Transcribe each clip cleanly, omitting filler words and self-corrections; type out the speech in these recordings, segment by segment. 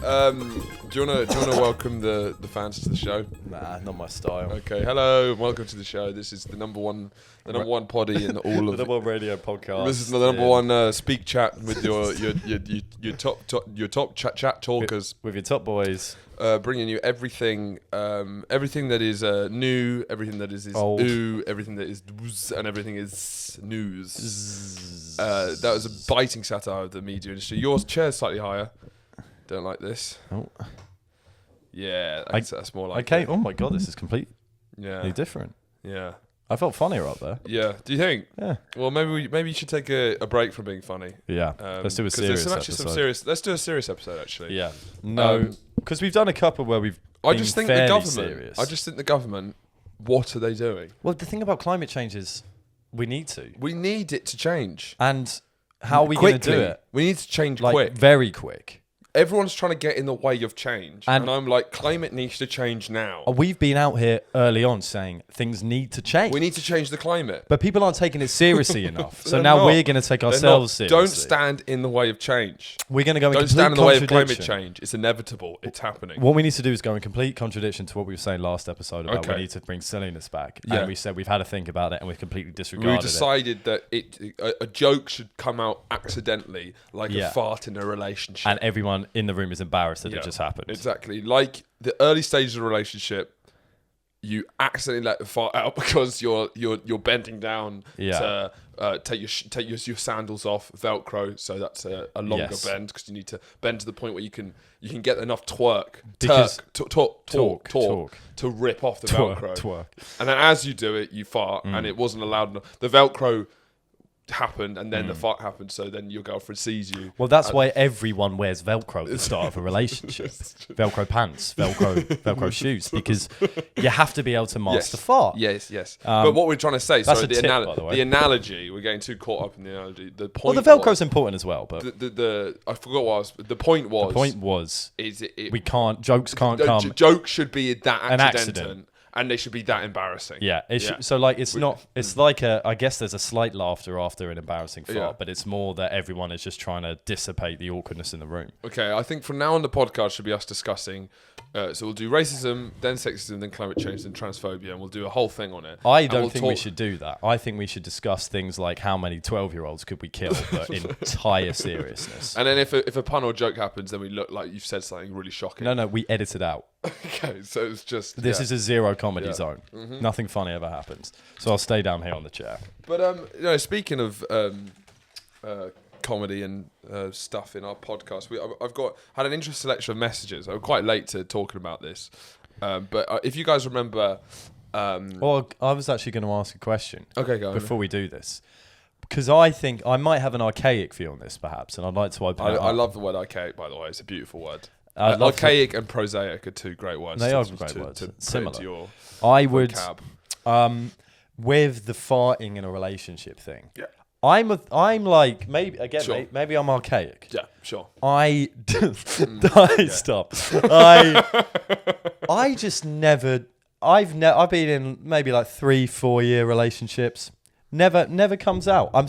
Do you wanna welcome the fans to the show? Nah, not my style. Okay, hello, and welcome to the show. This is the number one poddy in all of the number one radio podcast. This is the number one speak chat with your top chat talkers with your top boys, bringing you everything that is new, everything that is old, ooh, everything that is doos, and everything is news. That was a biting satire of the media industry. Your chair's slightly higher. Don't like this. Oh. Yeah, that's more like okay. Oh my god, this is completely different. Yeah. I felt funnier up there. Yeah. Do you think? Yeah. Well, maybe you should take a break from being funny. Yeah. Let's do a serious episode. Let's do a serious episode, actually. Yeah. No, because we've done a couple where we've I just think serious. I just think the government. What are they doing? Well, the thing about climate change is we need to. We need it to change. And how are we going to do it? We need to change quick. Very quick. Everyone's trying to get in the way of change. And I'm like, climate needs to change now. We've been out here early on saying things need to change. We need to change the climate. But people aren't taking it seriously enough. So now we're going to take ourselves seriously. Don't stand in the way of change. We're going to go in Don't complete stand in the way of contradiction. climate change. It's inevitable. It's happening. What we need to do is go in complete contradiction to what we were saying last episode about we need to bring silliness back. Yeah. And we said we've had to think about it and we've completely disregarded it. We decided that a joke should come out accidentally, like a fart in a relationship. And everyone in the room is embarrassed that it just happened. Exactly. Like the early stages of a relationship, you accidentally let the fart out because you're bending down to take your sandals off, Velcro. So that's a longer bend because you need to bend to the point where you can get enough torque to rip off the Velcro. And then as you do it, you fart, and it wasn't allowed enough. The Velcro happened and then the fart happened, so then your girlfriend sees you. Well, that's why everyone wears Velcro at the start of a relationship. Velcro pants, Velcro shoes, because you have to be able to master fart. Yes. But what we're trying to say, that's sorry, the analogy, we're getting too caught up in the analogy. The point. Well, the Velcro's important as well, but I forgot what I was. The point was. We can't. Jokes can't come. Jokes should be that an accident. And they should be that embarrassing. Yeah. So like it's not. It's like I guess there's a slight laughter after an embarrassing fart, but it's more that everyone is just trying to dissipate the awkwardness in the room. Okay, I think from now on the podcast should be us discussing. So we'll do racism, then sexism, then climate change, then transphobia, and we'll do a whole thing on it. I don't think we should do that. I think we should discuss things like how many 12-year-olds could we kill, but in entire seriousness. And then if a pun or joke happens, then we look like you've said something really shocking. No, we edit it out. Okay, so it's just this is a zero comedy zone. Mm-hmm. Nothing funny ever happens. So I'll stay down here on the chair. But speaking of comedy and stuff in our podcast, I've had an interesting selection of messages. I'm quite late to talking about this, but if you guys remember, well, I was actually going to ask a question. Okay, go on. Before we do this. Because I think I might have an archaic view on this, perhaps, and I'd like to open it up. I love the word archaic, by the way. It's a beautiful word. Archaic and prosaic are two great words. They are great words. Similar. I would, with the farting in a relationship thing. Yeah. I'm like maybe again. Sure. Maybe I'm archaic. Yeah, sure. Stop. I just never. I've been in maybe like 3-4 year relationships. Never comes out. I'm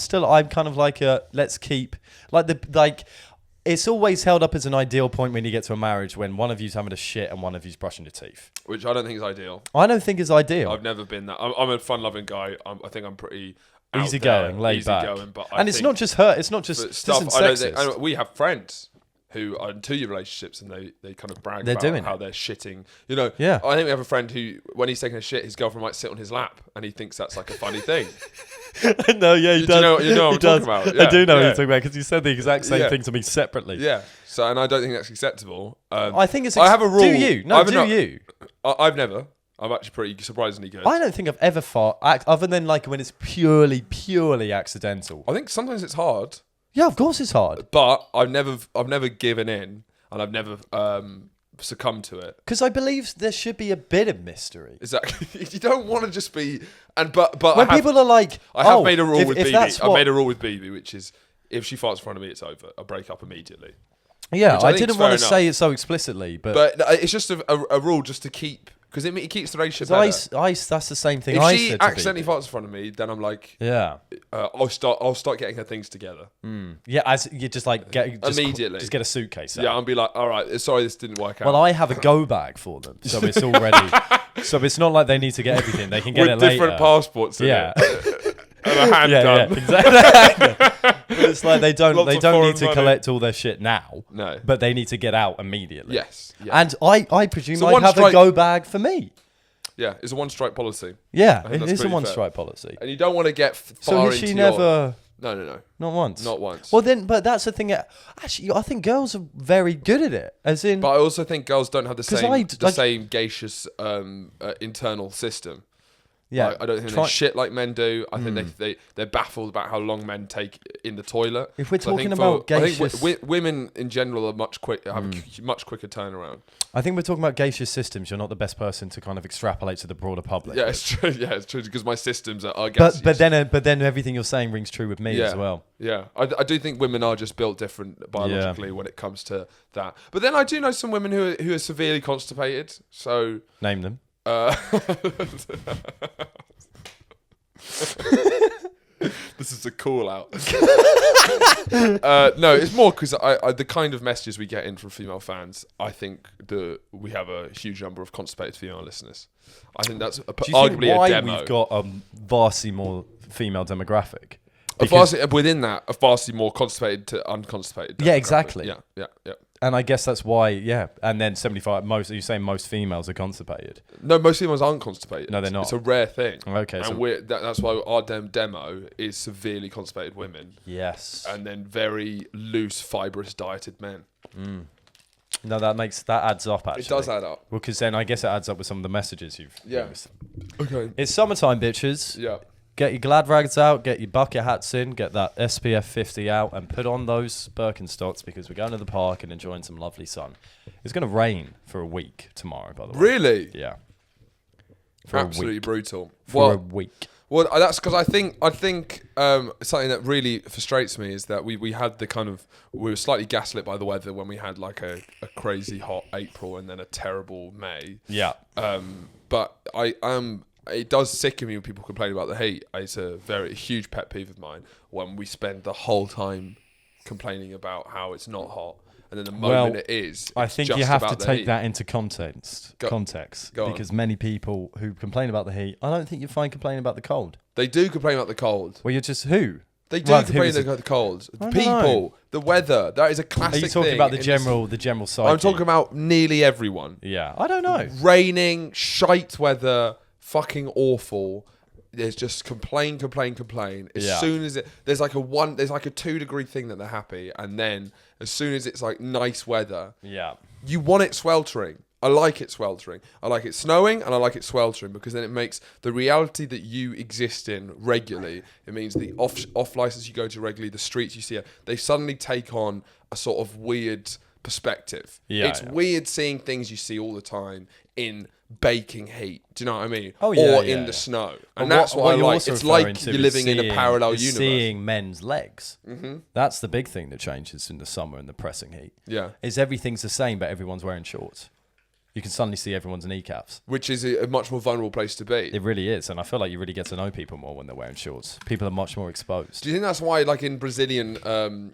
kind of like let's keep it's always held up as an ideal point when you get to a marriage when one of you's having a shit and one of you's brushing your teeth. Which I don't think is ideal. I don't think is ideal. I've never been that. I'm a fun-loving guy. I think I'm pretty easygoing, laid back. But it's not just her. It's not just stuff. Sexist. We have friends who are in 2-year relationships and they kind of brag about how they're shitting. Yeah. I think we have a friend who, when he's taking a shit, his girlfriend might sit on his lap and he thinks that's like a funny thing. No, yeah, he does. You know what I'm talking about. Yeah, I do know what you're talking about because you said the exact same thing to me separately. Yeah. So, and I don't think that's acceptable. I think it's. I have a rule. Do you? No, do you? I've never. I'm actually pretty surprisingly good. I don't think I've ever farted, other than like when it's purely accidental. I think sometimes it's hard. Yeah, of course it's hard. But I've never given in, and I've never succumb to it, because I believe there should be a bit of mystery. Exactly. You don't want to just be but when people are like, I have made a rule with BB. I've made a rule with BB, which is if she farts in front of me, it's over. I break up immediately. Yeah, I didn't want to say it so explicitly, but it's just a rule just to keep because it keeps the relationship better. Ice, that's the same thing. If she accidentally farts in front of me, then I'm like, yeah, I'll start getting her things together. Yeah, as you just like immediately, just get a suitcase out. Yeah, I'll be like, all right, sorry, this didn't work out. Well, I have a go bag for them, so it's already. So it's not like they need to get everything; they can get it later. With different passports. Yeah. And a handgun. Yeah, exactly. But it's like they don't need to money. collect all their shit now. No. But they need to get out immediately. Yes. Yeah. And I presume So I'd have a go bag for me. Yeah, it's a one-strike policy. Yeah, it is a one-strike policy. And you don't want to get far so has into she never... No. Not once? Not once. Well, then, but that's the thing. Actually, I think girls are very good at it. As in... But I also think girls don't have the same gaseous internal system. Yeah, I don't think they shit like men do. I think they're baffled about how long men take in the toilet. If we're talking about gaseous... I think women in general are have a much quicker turnaround. I think we're talking about gaseous systems. You're not the best person to kind of extrapolate to the broader public. Yeah, it's true. Yeah, it's true because my systems are gaseous. But then everything you're saying rings true with me as well. Yeah, I do think women are just built different biologically when it comes to that. But then I do know some women who are severely constipated. So name them. This is a call out. No, it's more because the kind of messages we get in from female fans, I think we have a huge number of constipated female listeners. I think that's arguably a demo. We've got a vastly more female demographic? Within that, a vastly more constipated to unconstipated. Yeah, exactly. Yeah. And I guess that's why, And then 75, you're saying most females are constipated? No, most females aren't constipated. No, they're not. It's a rare thing. Okay. And that's why our demo is severely constipated women. Yes. And then very loose, fibrous, dieted men. No, that adds up, actually. It does add up. Well, because then I guess it adds up with some of the messages you've used. Okay. It's summertime, bitches. Yeah. Get your glad rags out, get your bucket hats in, get that SPF 50 out, and put on those Birkenstocks because we're going to the park and enjoying some lovely sun. It's going to rain for a week tomorrow, by the way. Really? Yeah. Absolutely brutal. For a week. Well, that's because I think something that really frustrates me is that we had we were slightly gaslit by the weather when we had like a crazy hot April and then a terrible May. Yeah. But it does sicken me when people complain about the heat. It's a huge pet peeve of mine when we spend the whole time complaining about how it's not hot, and then the moment it is, I think you have to take that into context, because many people who complain about the heat, I don't think you find complaining about the cold. They do complain about the cold. Well, you're just who? They do complain about the cold. People, the weather. That is a classic thing. Are you talking about the general psyche? I'm talking about nearly everyone. Yeah, I don't know. Raining, shite weather. Fucking awful. There's just complain. As soon as there's like a 2 degree thing that they're happy, and then as soon as it's like nice weather, you want it sweltering. I like it sweltering. I like it snowing, and I like it sweltering because then it makes the reality that you exist in regularly. It means the off license you go to regularly, the streets you see, they suddenly take on a sort of weird perspective. It's weird seeing things you see all the time in baking heat. Do you know what I mean? Oh, yeah, or in the snow. And that's what I like. It's like you're living in a parallel universe. Seeing men's legs. Mm-hmm. That's the big thing that changes in the summer and the pressing heat. Yeah. Is everything's the same, but everyone's wearing shorts. You can suddenly see everyone's kneecaps. Which is a much more vulnerable place to be. It really is. And I feel like you really get to know people more when they're wearing shorts. People are much more exposed. Do you think that's why, like in Brazilian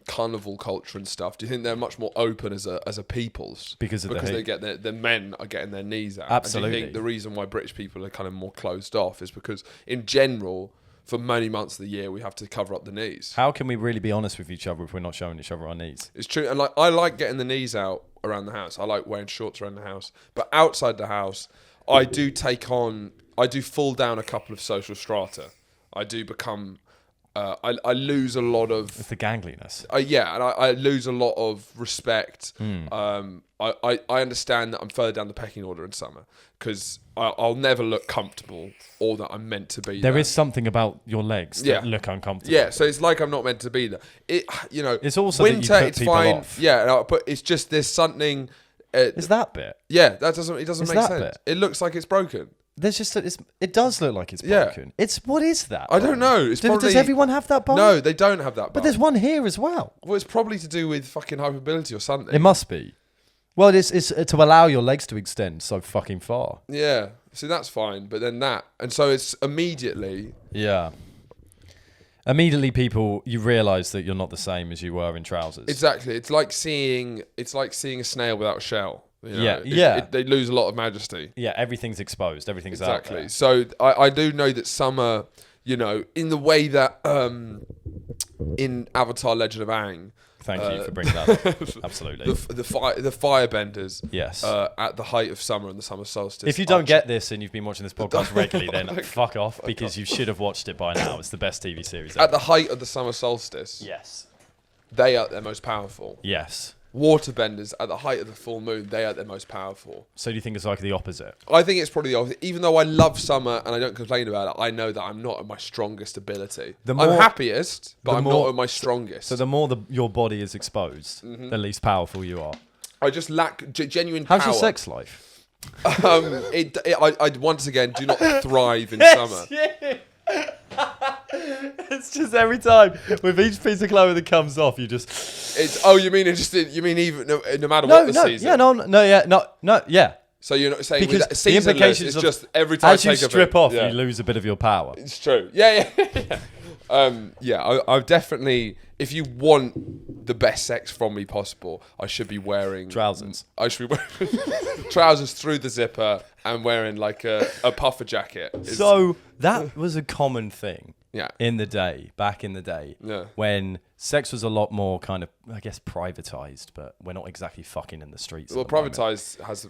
carnival culture and stuff, do you think they're much more open as a peoples? Because they get the men are getting their knees out. Absolutely. And do you think the reason why British people are kind of more closed off is because, in general, for many months of the year, we have to cover up the knees? How can we really be honest with each other if we're not showing each other our knees? It's true. And I like getting the knees out around the house. I like wearing shorts around the house. But outside the house, I do fall down a couple of social strata. I do become... I lose a lot of... It's the gangliness. And I lose a lot of respect. I understand that I'm further down the pecking order in summer because I'll never look comfortable or that I'm meant to be there. There is something about your legs that look uncomfortable. Yeah, so it's like I'm not meant to be there. It's also winter, that you put it's people fine. off. Yeah, but it's just there's something... Is that bit? Yeah, it doesn't make sense. Bit? It looks like it's broken. There's just it does look like it's broken. Yeah. What is that? I don't know. Does everyone have that bone? No, they don't have that bone. But there's one here as well. Well, it's probably to do with fucking hypermobility or something. It must be. Well, it's to allow your legs to extend so fucking far. Yeah. See, that's fine. But then and so it's immediately. Yeah. Immediately, you realise that you're not the same as you were in trousers. Exactly. It's like seeing a snail without a shell. You know? They lose a lot of majesty. Yeah, everything's exposed. Everything's out there. So I do know that summer, you know, in the way that in Avatar: Legend of Aang. Thank you for bringing that up. Absolutely. The firebenders. Yes. At the height of summer and the summer solstice. If you don't get this and you've been watching this podcast regularly, then fuck off, because you should have watched it by now. It's the best TV series ever. At the height of the summer solstice. Yes. They are their most powerful. Yes. Waterbenders at the height of the full moon, they are their most powerful. So do you think it's like the opposite? I think it's probably the opposite. Even though I love summer and I don't complain about it, I know that I'm not at my strongest ability. I'm happiest, but I'm not at my strongest. So the more your body is exposed, the least powerful you are. I just lack genuine power. How's your sex life? I once again do not thrive in summer. It's just every time with each piece of clothing that comes off, you just. You mean even no matter what the season? Yeah. So you're not saying because the implications is just every time as you strip off, you lose a bit of your power. It's true. Yeah. I definitely. If you want the best sex from me possible, I should be wearing trousers. I should be wearing trousers through the zipper and wearing like a puffer jacket. So that was a common thing. Yeah. Back in the day, yeah. when sex was a lot more kind of, I guess, privatized, but we're not exactly fucking in the streets. Well, privatized has.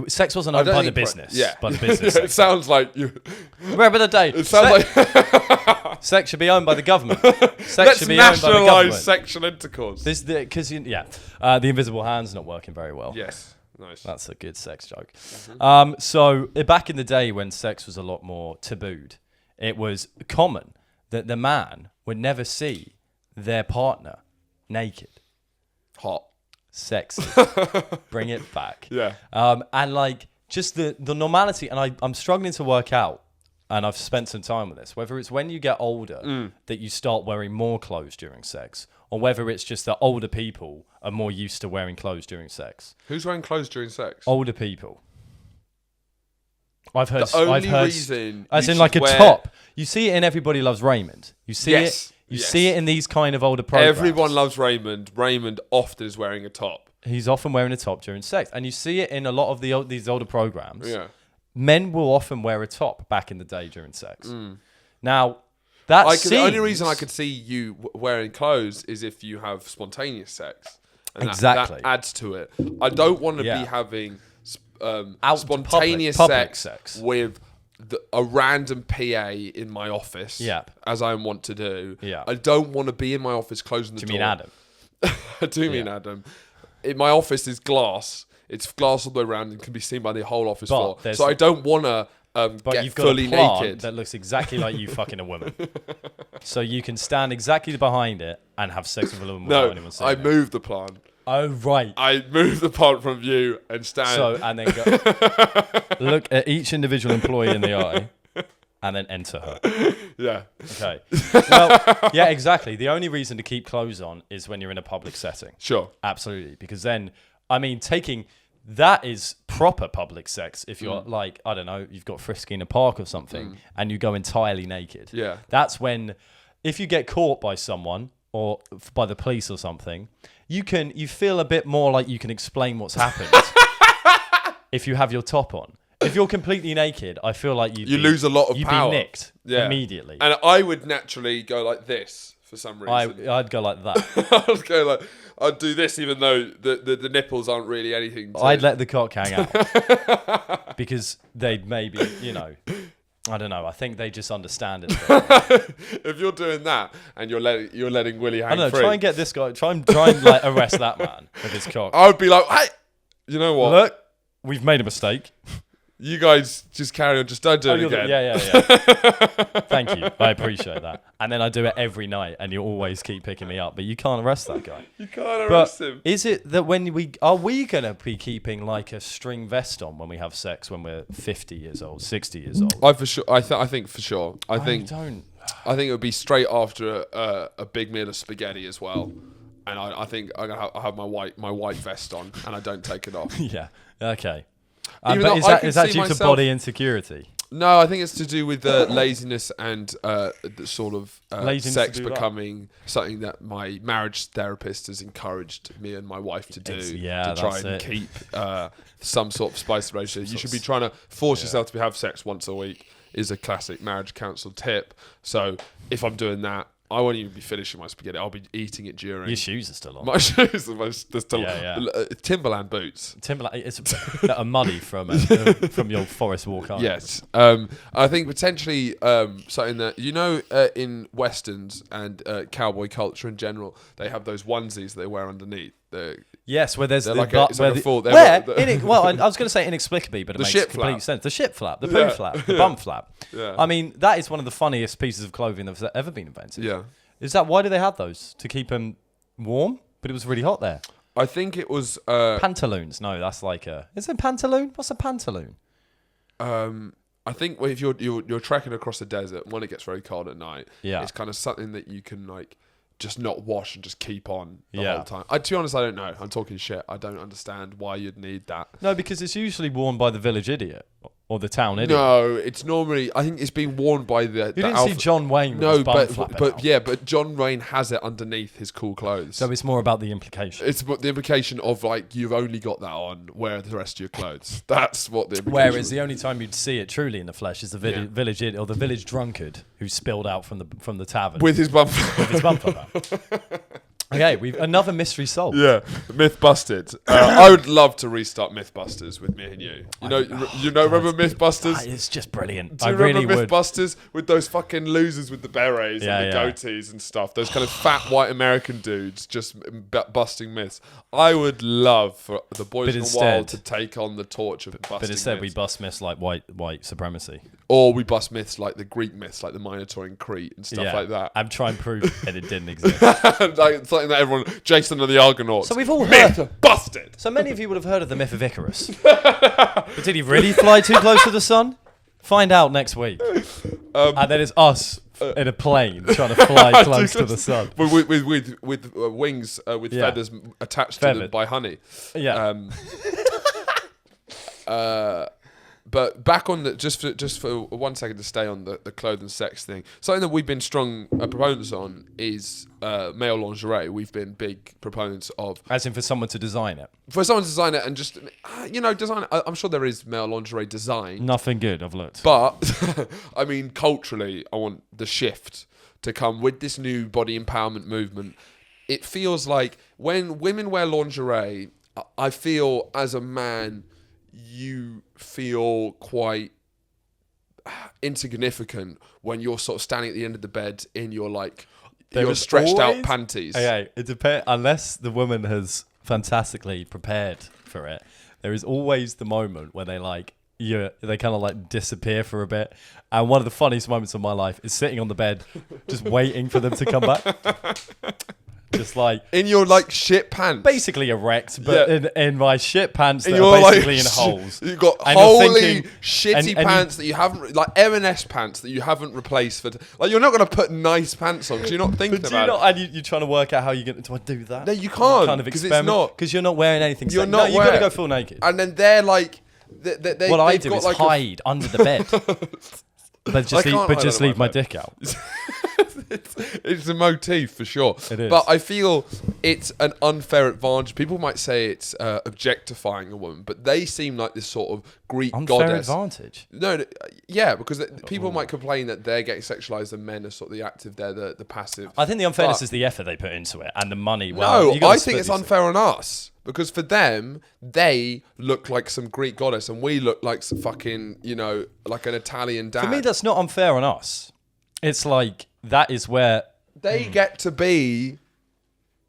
Sex wasn't owned by the business. By the business. It sounds like you. Remember the day. It sounds like sex should be owned by the government. Let's nationalise sexual intercourse. The invisible hand's not working very well. Yes, nice. That's a good sex joke. Mm-hmm. So back in the day when sex was a lot more tabooed, it was common that the man would never see their partner naked. Hot. Sexy. Bring it back. Yeah. And like just the normality, and I'm struggling to work out, and I've spent some time with this, whether it's when you get older that you start wearing more clothes during sex, or whether it's just that older people are more used to wearing clothes during sex. Who's wearing clothes during sex? Older people. I've heard. Reason as in like a top. You see it in Everybody Loves Raymond. You see it. You see it in these kind of older programs. Everyone loves Raymond. Raymond often is wearing a top. He's often wearing a top during sex, and you see it in a lot of these older programs. Yeah. Men will often wear a top back in the day during sex. Now, the only reason I could see you wearing clothes is if you have spontaneous sex. And exactly. That adds to it. I don't want to be having spontaneous public sex with a random PA in my office, as I want to do. Yeah. I don't want to be in my office closing the door. Do you mean Adam? I do mean Adam. My office is glass. It's glass all the way around and can be seen by the whole office floor. So I don't want to get fully naked. That looks exactly like you fucking a woman. So you can stand exactly behind it and have sex with a woman without anyone seeing it. I moved the plant. Oh, right. I moved the plant from view and stand. So, and then go, look at each individual employee in the eye and then enter her. Yeah. Okay. Well, yeah, exactly. The only reason to keep clothes on is when you're in a public setting. Sure. Absolutely. Because then, I mean, that is proper public sex. If you're like, I don't know, you've got frisky in a park or something and you go entirely naked. Yeah. That's when, if you get caught by someone or by the police or something, you feel a bit more like you can explain what's happened if you have your top on. If you're completely naked, I feel like you lose a lot of power. You'd be nicked immediately. And I would naturally go like this for some reason. I'd go like that. I'd do this even though the nipples aren't really anything. I'd let the cock hang out because they'd maybe, I don't know. I think they just understand it. If you're doing that and you're letting Willie hang free, try and get this guy. Try and like arrest that man with his cock. I would be like, hey, you know what? Look, we've made a mistake. You guys just carry on. Just don't do it again. Yeah. Thank you. I appreciate that. And then I do it every night, and you always keep picking me up, but you can't arrest that guy. You can't arrest him. Is it that are we gonna be keeping like a string vest on when we have sex when we're 50 years old, 60 years old? I think for sure. I think don't. I think it would be straight after a big meal of spaghetti as well. and I think I have my white vest on, and I don't take it off. Yeah. Okay. Even But though is that see due to myself- body insecurity? No, I think it's to do with laziness and the sort of Laziness sex to do becoming something that my marriage therapist has encouraged me and my wife to do to try and keep some sort of spice ratio. You should be trying to force yourself to have sex once a week is a classic marriage counsel tip. So if I'm doing that, I won't even be finishing my spaghetti. I'll be eating it during. Your shoes are still on. My shoes are still Timberland boots. Timberland, it's a muddy from your forest walk home. Yes. I think potentially something that, in Westerns and cowboy culture in general, they have those onesies they wear underneath. Yes, where there's I well, I was going to say inexplicably, but it makes complete sense. The shit flap, the poo flap, the bum flap. Yeah. I mean, that is one of the funniest pieces of clothing that's ever been invented. Yeah. Is that why do they have those? To keep them warm? But it was really hot there. I think it was pantaloons. No, that's like is it pantaloon? What's a pantaloon? I think if you're trekking across the desert when it gets very cold at night, it's kind of something that you can like just not wash and just keep on the whole time. To be honest, I don't know. I'm talking shit. I don't understand why you'd need that. No, because it's usually worn by the village idiot or the town idiot. No, it's normally. I think it's being worn by the. You didn't see John Wayne. With his bum but John Wayne has it underneath his cool clothes. So it's more about the implication. It's the implication of like you've only got that on. Where are the rest of your clothes? That's what the implication. Whereas the only time you'd see it truly in the flesh is the village idiot or the village drunkard who spilled out from the tavern with his bum. With his bum out. Okay, we've another mystery solved. Yeah, Mythbusted. I would love to restart Mythbusters with me and you. Remember Mythbusters? It's just brilliant. Do you remember Mythbusters with those fucking losers with the berets and the goatees and stuff? Those kind of fat white American dudes just busting myths. I would love for the boys in the wild to take on the torch of busting myths. But instead we bust myths like white supremacy. Or we bust myths like the Greek myths, like the Minotaur in Crete and stuff like that. I'm trying to prove that it didn't exist. Like something that everyone, Jason and the Argonauts. So we've all heard. Busted. So many of you would have heard of the myth of Icarus. But did he really fly too close to the sun? Find out next week. And then it's us in a plane trying to fly close to the sun. With wings, with feathers attached to them by honey. Yeah. But back on the just for 1 second to stay on the clothes and sex thing. Something that we've been strong proponents on is male lingerie. We've been big proponents of, as in for someone to design it. For someone to design it and just design it. I'm sure there is male lingerie design. Nothing good. I've looked. But I mean, culturally, I want the shift to come with this new body empowerment movement. It feels like when women wear lingerie, I feel as a man, you feel quite insignificant when you're sort of standing at the end of the bed in your your stretched out panties. Okay, it depends. Unless the woman has fantastically prepared for it, there is always the moment where they kind of disappear for a bit. And one of the funniest moments of my life is sitting on the bed, just waiting for them to come back. Just in your shit pants, basically erect, but in my shit pants that are basically in holes. You've got holy shitty pants that you haven't, M&S pants that you haven't replaced for. You're not going to put nice pants on because you're not thinking about it. And you're trying to work out how you're going to. Do I do that? No, you can't. Kind of experiment because you're not wearing anything. You're not. You've got to go full naked. And then they're what I do is hide under the bed, but just leave my dick out. It's a motif for sure. It is. But I feel it's an unfair advantage. People might say it's objectifying a woman, but they seem like this sort of Greek goddess. Unfair advantage? No, because people might complain that they're getting sexualized and men are sort of the active, they're the passive. I think the unfairness is the effort they put into it and the money. I think it's unfair on us. Because for them, they look like some Greek goddess and we look like some fucking, like an Italian dad. For me, that's not unfair on us. It's that is where they get to be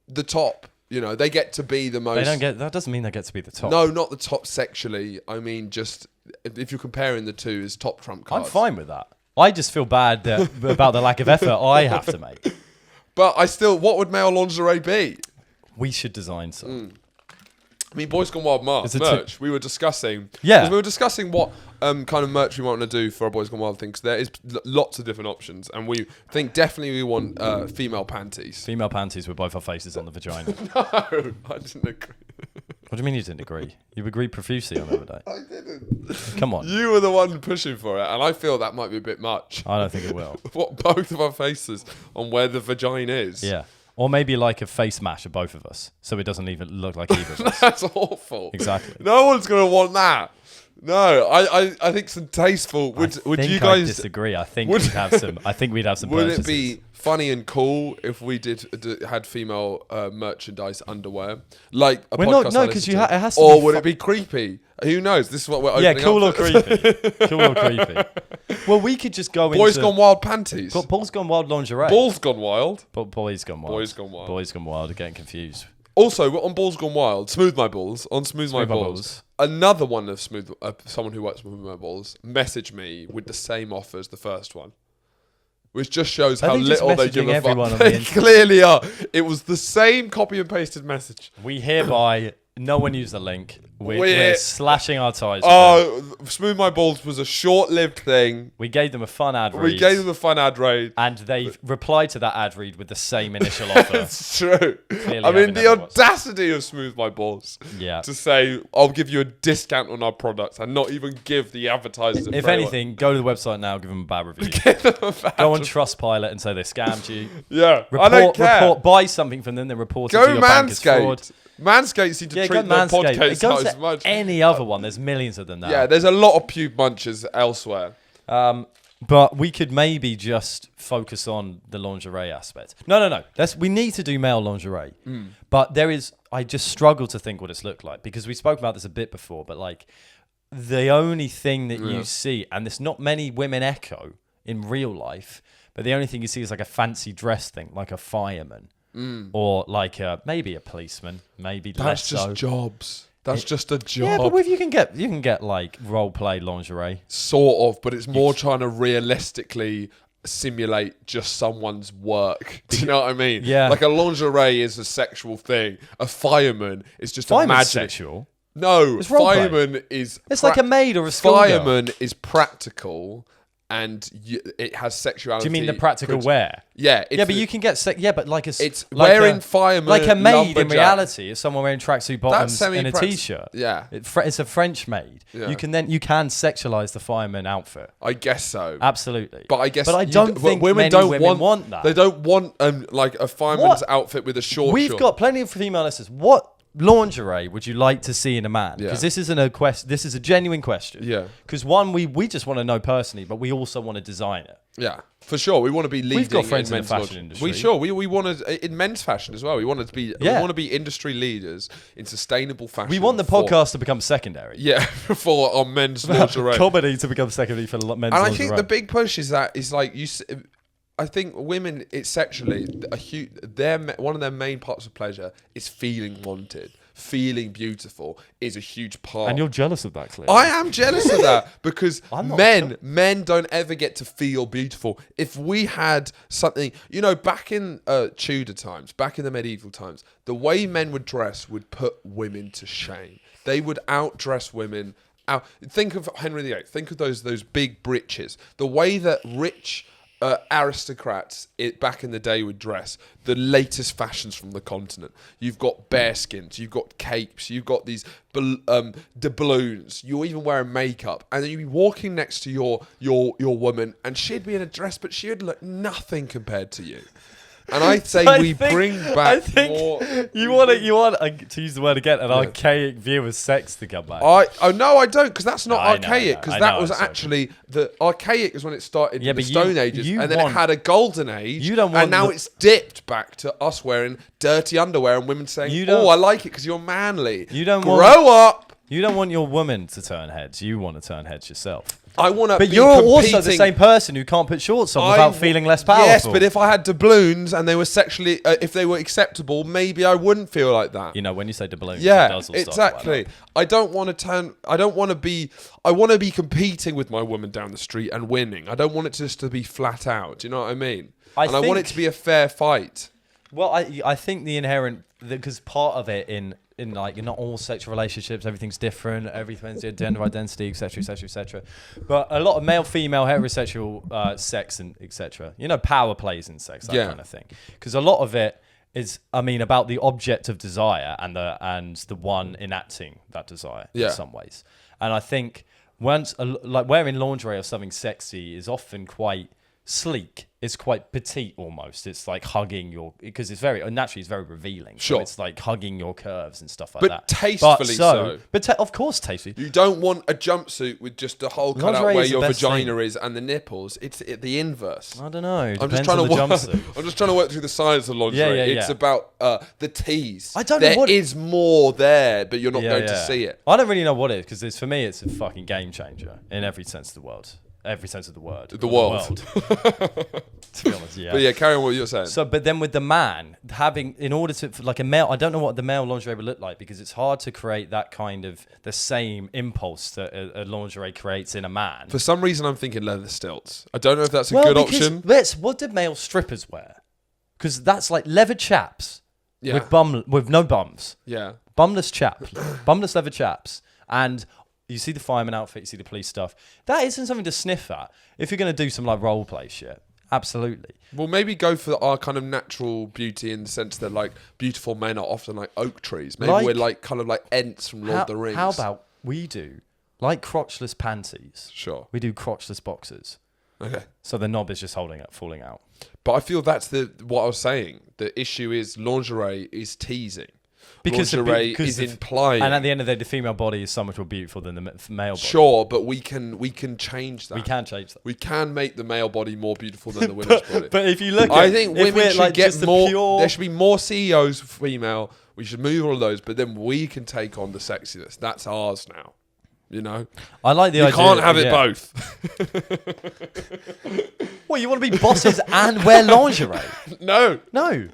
the top. They get to be the most. That doesn't mean they get to be the top. No, not the top sexually. I mean, just if you're comparing the two as top trump cards. I'm fine with that. I just feel bad about the lack of effort I have to make. But what would male lingerie be? We should design some. I mean, Boys Gone Wild merch. We were discussing. Yeah. 'Cause we were discussing what kind of merch we want to do for our Boys Gone Wild thing. 'Cause there is lots of different options, and we think definitely we want female panties. Female panties with both our faces on the vagina. No, I didn't agree. What do you mean you didn't agree? You agreed profusely on the other day. I didn't. Come on. You were the one pushing for it, and I feel that might be a bit much. I don't think it will. What, both of our faces on where the vagina is? Yeah. Or maybe like a face mash of both of us, so it doesn't even look like either of us. That's awful. Exactly. No one's going to want that. No, I think some tasteful. Would you guys I disagree? I think we'd have some. I think we'd have some. Would purchases. it be funny and cool if we had female merchandise underwear, like a podcast? No, because it has to. Or be would it be creepy? Who knows? This is what we're opening Yeah, cool up or creepy. Cool or creepy. Well, we could just go Boys into Gone Wild panties. Balls Gone Wild lingerie. Balls Gone Wild. Boys Gone Wild. Boys Gone Wild. Boys Gone Wild are getting confused. Also, we're on Balls Gone Wild, Smooth My Balls, on Smooth My Balls. Another one of someone who works with My Balls messaged me with the same offer as the first one, which just shows how little they give a fuck. They clearly are. It was the same copy and pasted message. We hereby, no one use the link. We're slashing our ties. Smooth My Balls was a short-lived thing. We gave them a fun ad read. And they've replied to that ad read with the same initial offer. It's true. Clearly I mean, the audacity of Smooth My Balls. Yeah. To say, I'll give you a discount on our products and not even give the advertisers a If anything, go to the website now, give them a bad review. Go on Trustpilot and say they scammed you. Yeah. I don't care. Buy something from them, then report it Go to your bank as fraud. Manscaped seem to treat their podcast not as much. Any other one, there's millions of them now. Yeah, there's a lot of pube munchers elsewhere. But we could maybe just focus on the lingerie aspect. No. We need to do male lingerie. But I just struggle to think what it's looked like, because we spoke about this a bit before, but like the only thing that you see, and there's not many women echo in real life, but the only thing you see is like a fancy dress thing, like a fireman. Or like maybe a policeman, maybe that's less just jobs. That's just a job. Yeah, but you can get like role play lingerie, sort of, but it's more trying to realistically simulate just someone's work. Do you know what I mean? Yeah. Like a lingerie is a sexual thing. A fireman is just Fireman's a magic. Sexual. No, fireman is. It's like a maid or a schoolgirl. Fireman is practical. And it has sexuality. Do you mean the practical wear? Yeah. Yeah, but you can get but like it's like wearing fireman, like a maid lumberjack. in reality is someone wearing tracksuit bottoms and a t-shirt. Yeah, it's a French maid. Yeah. You can sexualize the fireman outfit. I guess so. Absolutely. But I don't think women want that. They don't want like a fireman's outfit with a short. We've got plenty of female listeners. What lingerie would you like to see in a man? Because this isn't a question. This is a genuine question. Yeah. Because one, we just want to know personally, but we also want to design it. Yeah, for sure. We want to be leading. We've got friends in the fashion industry. We want to in men's fashion as well. We want to be. We want to be industry leaders in sustainable fashion. We want the podcast to become secondary. Yeah, for our men's lingerie. Comedy to become secondary for men's lingerie. And I think the big push is like you. I think women, it's sexually one of their main parts of pleasure is feeling wanted. Feeling beautiful is a huge part. And you're jealous of that, clearly. I am jealous of that because men don't ever get to feel beautiful. If we had something, back in Tudor times, back in the medieval times, the way men would dress would put women to shame. They would outdress women. Think of Henry VIII. Think of those big breeches. The way that rich aristocrats back in the day would dress, the latest fashions from the continent. You've got bearskins, you've got capes, you've got these doubloons. You're even wearing makeup, and then you'd be walking next to your woman, and she'd be in a dress, but she would look nothing compared to you. And I'd say bring back more. You want to use the word again, an archaic view of sex to come back. No, I don't, because that's not archaic. Because that was actually the archaic is when it started in the Stone Ages, and then it had a golden age. And now it's dipped back to us wearing dirty underwear and women saying, "Oh, I like it because you're manly." Grow up. You don't want your woman to turn heads. You want to turn heads yourself. I want to. But you're also the same person who can't put shorts on without feeling less powerful. Yes, but if I had doubloons and they were sexually, if they were acceptable, maybe I wouldn't feel like that. When you say doubloons, yeah, it does all exactly. I don't want to turn. I want to be competing with my woman down the street and winning. I don't want it just to be flat out. Do you know what I mean? I want it to be a fair fight. Well, I think the inherent, because part of it in in like not all sexual relationships, everything's different. Everything's gender identity, etc., etc., etc. But a lot of male-female heterosexual sex and etc. Power plays in sex, that kind of thing. Because a lot of it is, about the object of desire and the one enacting that desire in some ways. And I think like wearing lingerie or something sexy is often quite sleek. It's quite petite almost. It's like hugging because it's very revealing. Sure. So it's like hugging your curves and stuff like but that. Tastefully so. But of course tastefully. You don't want a jumpsuit with just a hole cut out Lingerie where is your the best vagina thing. is and the nipples. It's the inverse. I don't know. I'm just trying to work through the science of lingerie. Yeah. It's about the tease. I don't know There is more there, but you're not going to see it. I don't really know what it is because for me it's a fucking game changer in every sense of the world. Every sense of the word. The world. To be honest, yeah. But yeah, carry on what you're saying. So, but then with the man in order to like a male, I don't know what the male lingerie would look like because it's hard to create that kind of the same impulse that a lingerie creates in a man. For some reason, I'm thinking leather stilts. I don't know if that's a good option. What do male strippers wear? Because that's like leather chaps with no bums. Yeah. Bumless leather chaps, and you see the fireman outfit, you see the police stuff. That isn't something to sniff at. If you're going to do some like role play shit, absolutely. Well, maybe go for our kind of natural beauty in the sense that like beautiful men are often like oak trees. Maybe we're like kind of like Ents from Lord of the Rings. How about we do like crotchless panties? Sure. We do crotchless boxers. Okay. So the knob is just falling out. But I feel that's what I was saying. The issue is lingerie is teasing. Because lingerie is implying, and at the end of the day, the female body is so much more beautiful than the male body. Sure, but we can change that. We can change that. We can make the male body more beautiful than the women's body. But if you look, I think women should get more. Pure... There should be more CEOs for female. We should move all of those, but then we can take on the sexiness. That's ours now. I like the idea. You can't have it both. What, you want to be bosses and wear lingerie? No. I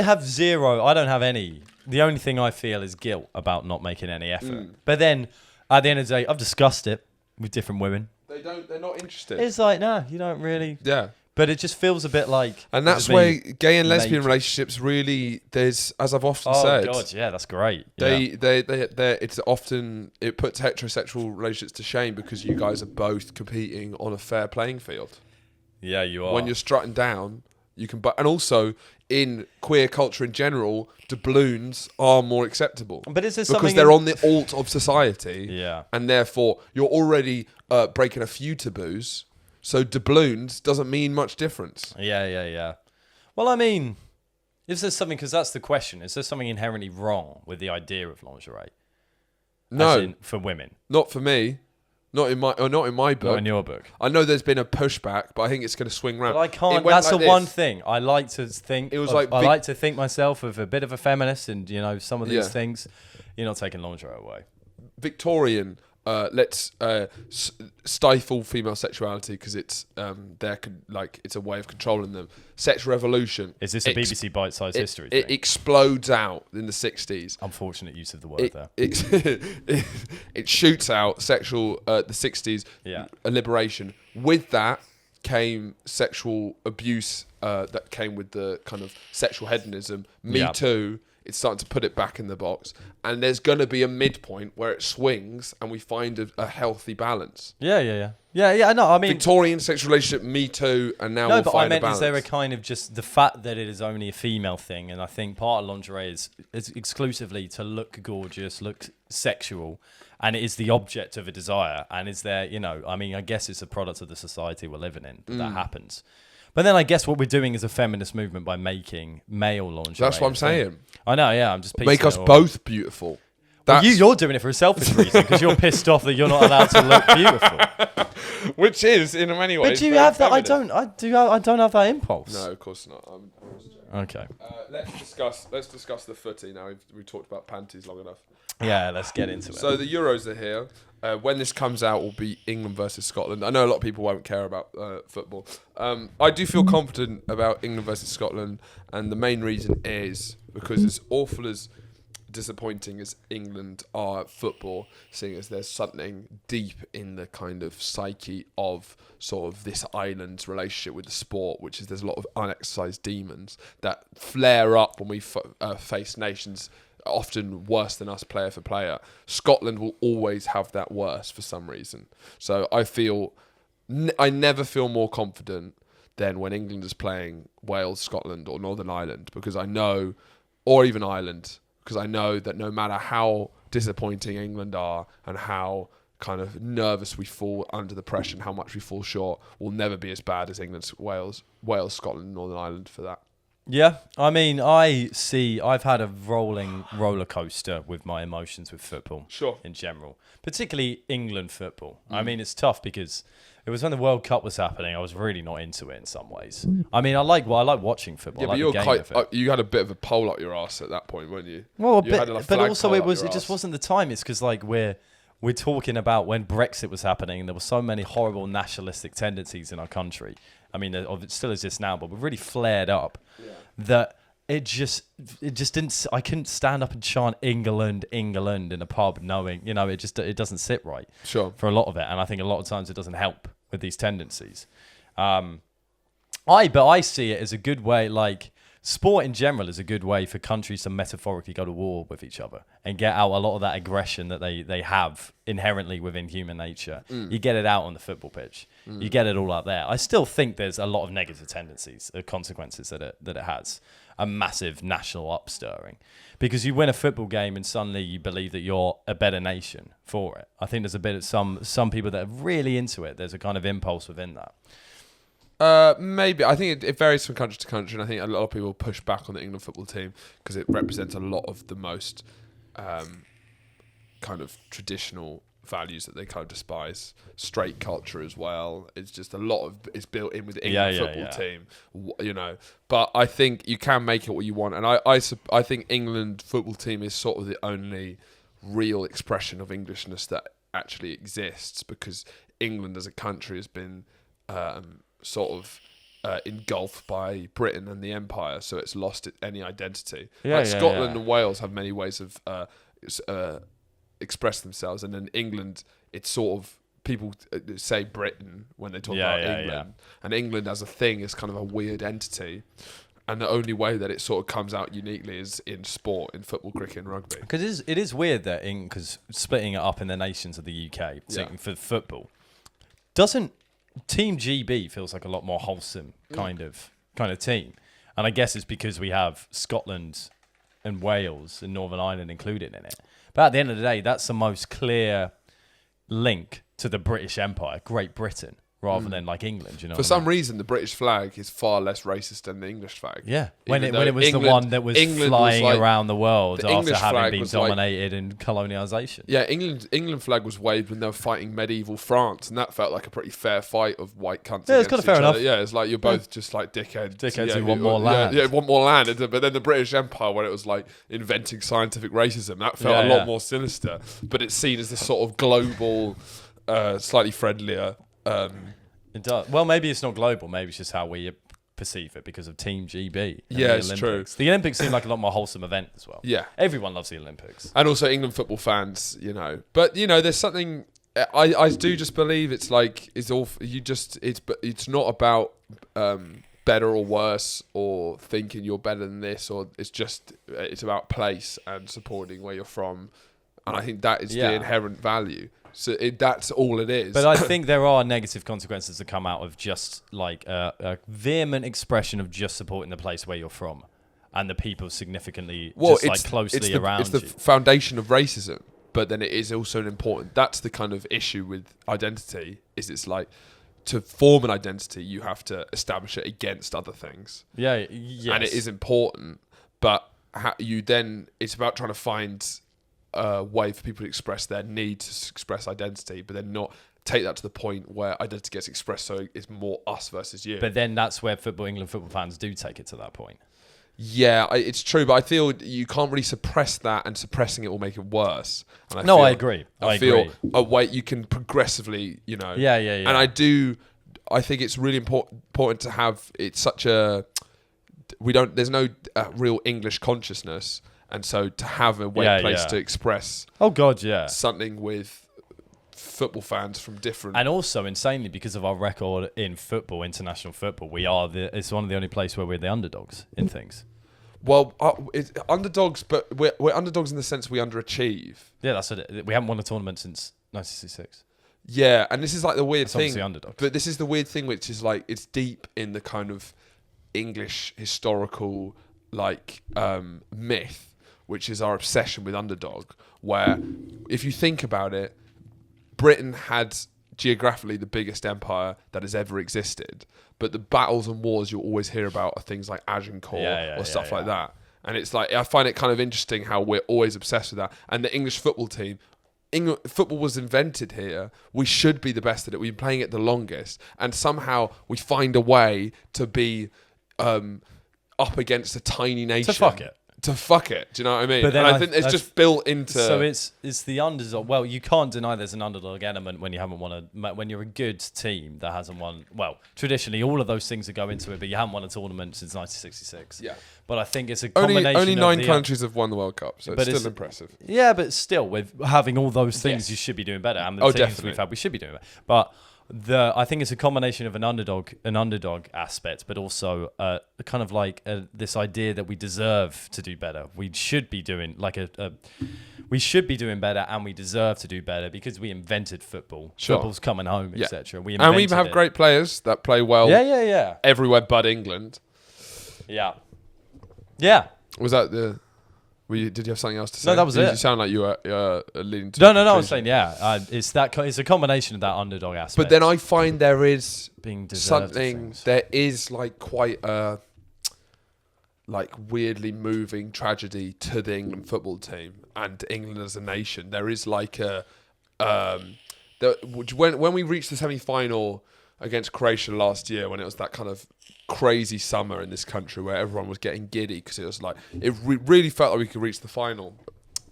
have zero. I don't have any. The only thing I feel is guilt about not making any effort. But then, at the end of the day, I've discussed it with different women. They're not interested. It's like, no, you don't really. Yeah. But it just feels a bit like... And that's where gay and lesbian relationships really, there's, as I've often said... Oh, God, yeah, that's great. It's often, it puts heterosexual relationships to shame because you guys are both competing on a fair playing field. Yeah, you are. When you're strutting down, you can... And also, in queer culture in general, doubloons are more acceptable. But is there because they're on the alt of society. Yeah. And therefore, you're already breaking a few taboos. So doubloons doesn't mean much difference. Yeah. Well, I mean, is there something, because that's the question, is there something inherently wrong with the idea of lingerie? No. For women? Not for me. Not in my book. Not in your book. I know there's been a pushback, but I think it's going to swing round. But I can't, that's like the one thing. I like to think, I like to think myself of a bit of a feminist and, some of these things. You're not taking lingerie away. Victorian... let's stifle female sexuality because it's it's a way of controlling them. Sex revolution. Is this a BBC bite-sized history thing? It explodes out in the 60s. Unfortunate use of the word there. It shoots out sexual the 60s. Yeah. A liberation. With that came sexual abuse that came with the kind of sexual hedonism. Me Too. It's starting to put it back in the box. And there's going to be a midpoint where it swings and we find a healthy balance. Yeah, no, I mean... Victorian sexual relationship, Me Too, and now we'll find a balance. No, but I meant, is there a kind of just the fact that it is only a female thing, and I think part of lingerie is exclusively to look gorgeous, look sexual, and it is the object of a desire. And is there, I guess it's a product of the society we're living in that happens. But then I guess what we're doing is a feminist movement by making male lingerie. That's what I'm saying. I know, yeah. I'm just make us both beautiful. Well, you're doing it for a selfish reason because you're pissed off that you're not allowed to look beautiful. Which is, in many ways, but do you have that? I don't have that impulse. No, of course not. Okay. Let's discuss the footy now. We've talked about panties long enough. Yeah, let's get into it. So the Euros are here. When this comes out, will be England versus Scotland. I know a lot of people won't care about football. I do feel confident about England versus Scotland, and the main reason is because as awful as disappointing as England are at football, seeing as there's something deep in the kind of psyche of sort of this island's relationship with the sport, which is there's a lot of unexercised demons that flare up when we face nations often worse than us player for player. Scotland will always have that worse for some reason. So I never feel more confident than when England is playing Wales, Scotland or Northern Ireland, because I know, or even Ireland, because I know that no matter how disappointing England are and how kind of nervous we fall under the pressure and how much we fall short, will never be as bad as England, Wales, Scotland, Northern Ireland for that. Yeah, I mean, I've had a rolling roller coaster with my emotions with football. Sure. In general, particularly England football. I mean, it's tough because it was when the World Cup was happening. I was really not into it in some ways. I mean, I like watching football. Yeah, but you're you had a bit of a pole up your arse at that point, weren't you? Well, but also it just wasn't the time. It's because like we're talking about when Brexit was happening and there were so many horrible nationalistic tendencies in our country. I mean, it still exists now, but we've really flared up that it just didn't. I couldn't stand up and chant England in a pub, knowing it doesn't sit right. Sure. For a lot of it, and I think a lot of times it doesn't help with these tendencies. I see it as a good way, like sport in general is a good way for countries to metaphorically go to war with each other and get out a lot of that aggression that they have inherently within human nature. You get it out on the football pitch. You get it all out there. I still think there's a lot of negative tendencies, consequences that it has. A massive national upstirring. Because you win a football game and suddenly you believe that you're a better nation for it. I think there's a bit of some people that are really into it. There's a kind of impulse within that. Maybe. I think it varies from country to country, and I think a lot of people push back on the England football team because it represents a lot of the most kind of traditional values that they kind of despise. Straight culture as well. It's just a lot of it's built in with the England football team, But I think you can make it what you want, and I think England football team is sort of the only real expression of Englishness that actually exists, because England as a country has been sort of engulfed by Britain and the Empire, so it's lost any identity. Scotland and Wales have many ways of express themselves, and in England, it's sort of people say Britain when they talk about England, and England as a thing is kind of a weird entity. And the only way that it sort of comes out uniquely is in sport, in football, cricket, and rugby. Because it is weird that because splitting it up in the nations of the UK for football doesn't. Team GB feels like a lot more wholesome kind of team, and I guess it's because we have Scotland and Wales and Northern Ireland included in it. But at the end of the day, that's the most clear link to the British Empire, Great Britain, rather than like England. For some reason, the British flag is far less racist than the English flag. Yeah, when it was England, the one that was flying around the world after having been dominated in colonisation. Yeah, England flag was waved when they were fighting medieval France, and that felt like a pretty fair fight of white cunts. Yeah, it's kind of fair enough. Yeah, it's like you're both just like dickheads who want more land. Yeah, want more land. But then the British Empire, when it was like inventing scientific racism, that felt a lot more sinister. But it's seen as this sort of global, slightly friendlier. It does. Well, maybe it's not global. Maybe it's just how we perceive it because of Team GB. Yeah, it's true. The Olympics seem like a lot more wholesome event as well. Yeah. Everyone loves the Olympics. And also England football fans, But, there's something... I do just believe it's like... It's not about better or worse or thinking you're better than this, or it's about place and supporting where you're from. And I think that is the inherent value. So that's all it is. But I think there are negative consequences that come out of just like a vehement expression of just supporting the place where you're from and the people significantly closely around you. It's the foundation of racism, but then it is also an important... That's the kind of issue with identity, is it's like to form an identity, you have to establish it against other things. Yeah, yes. And it is important, but it's about trying to find... way for people to express their need to express identity, but then not take that to the point where identity gets expressed so it's more us versus you. But then that's where England football fans do take it to that point. Yeah, it's true, but I feel you can't really suppress that, and suppressing it will make it worse. And I agree. I feel a way you can progressively, Yeah. And I think it's really important to have. It's such a there's no real English consciousness. And so to have a place to express something with football fans from different... And also, insanely, because of our record in football, international football, it's one of the only places where we're the underdogs in things. Well, it's underdogs, but we're underdogs in the sense we underachieve. Yeah, that's it. We haven't won a tournament since 1966. Yeah, and this is like the weird thing. Underdogs. But this is the weird thing, which is like it's deep in the kind of English historical like myth, which is our obsession with underdog. Where, if you think about it, Britain had geographically the biggest empire that has ever existed, but the battles and wars you'll always hear about are things like Agincourt or stuff like that. And it's like, I find it kind of interesting how we're always obsessed with that. And the English football team, football was invented here. We should be the best at it. We've been playing it the longest, and somehow we find a way to be up against a tiny nation. To fuck it. Do you know what I mean? But then I think it's just built into... So it's the underdog. Well, you can't deny there's an underdog element when you haven't won when you're a good team that hasn't won... Well, traditionally, all of those things that go into it, but you haven't won a tournament since 1966. Yeah. But I think it's a combination Only 9 countries have won the World Cup, so it's still impressive. Yeah, but still, with having all those things, you should be doing better. And the teams definitely. We've had, we should be doing better. But... I think it's a combination of an underdog aspect, but also kind of like this idea that we deserve to do better. We should be doing we should be doing better, and we deserve to do better because we invented football. Sure. Football's coming home, etc. We have great players that play well. Yeah. Everywhere but England. Yeah. Was that the? Did you have something else to say? No, that was it. You sound like you were leading to... No. I was saying, it's a combination of that underdog aspect. But then I find there is being something... There is like quite a like weirdly moving tragedy to the England football team and England as a nation. There is like a... when we reached the semi-final against Croatia last year, when it was that kind of crazy summer in this country where everyone was getting giddy because it was like it really felt like we could reach the final.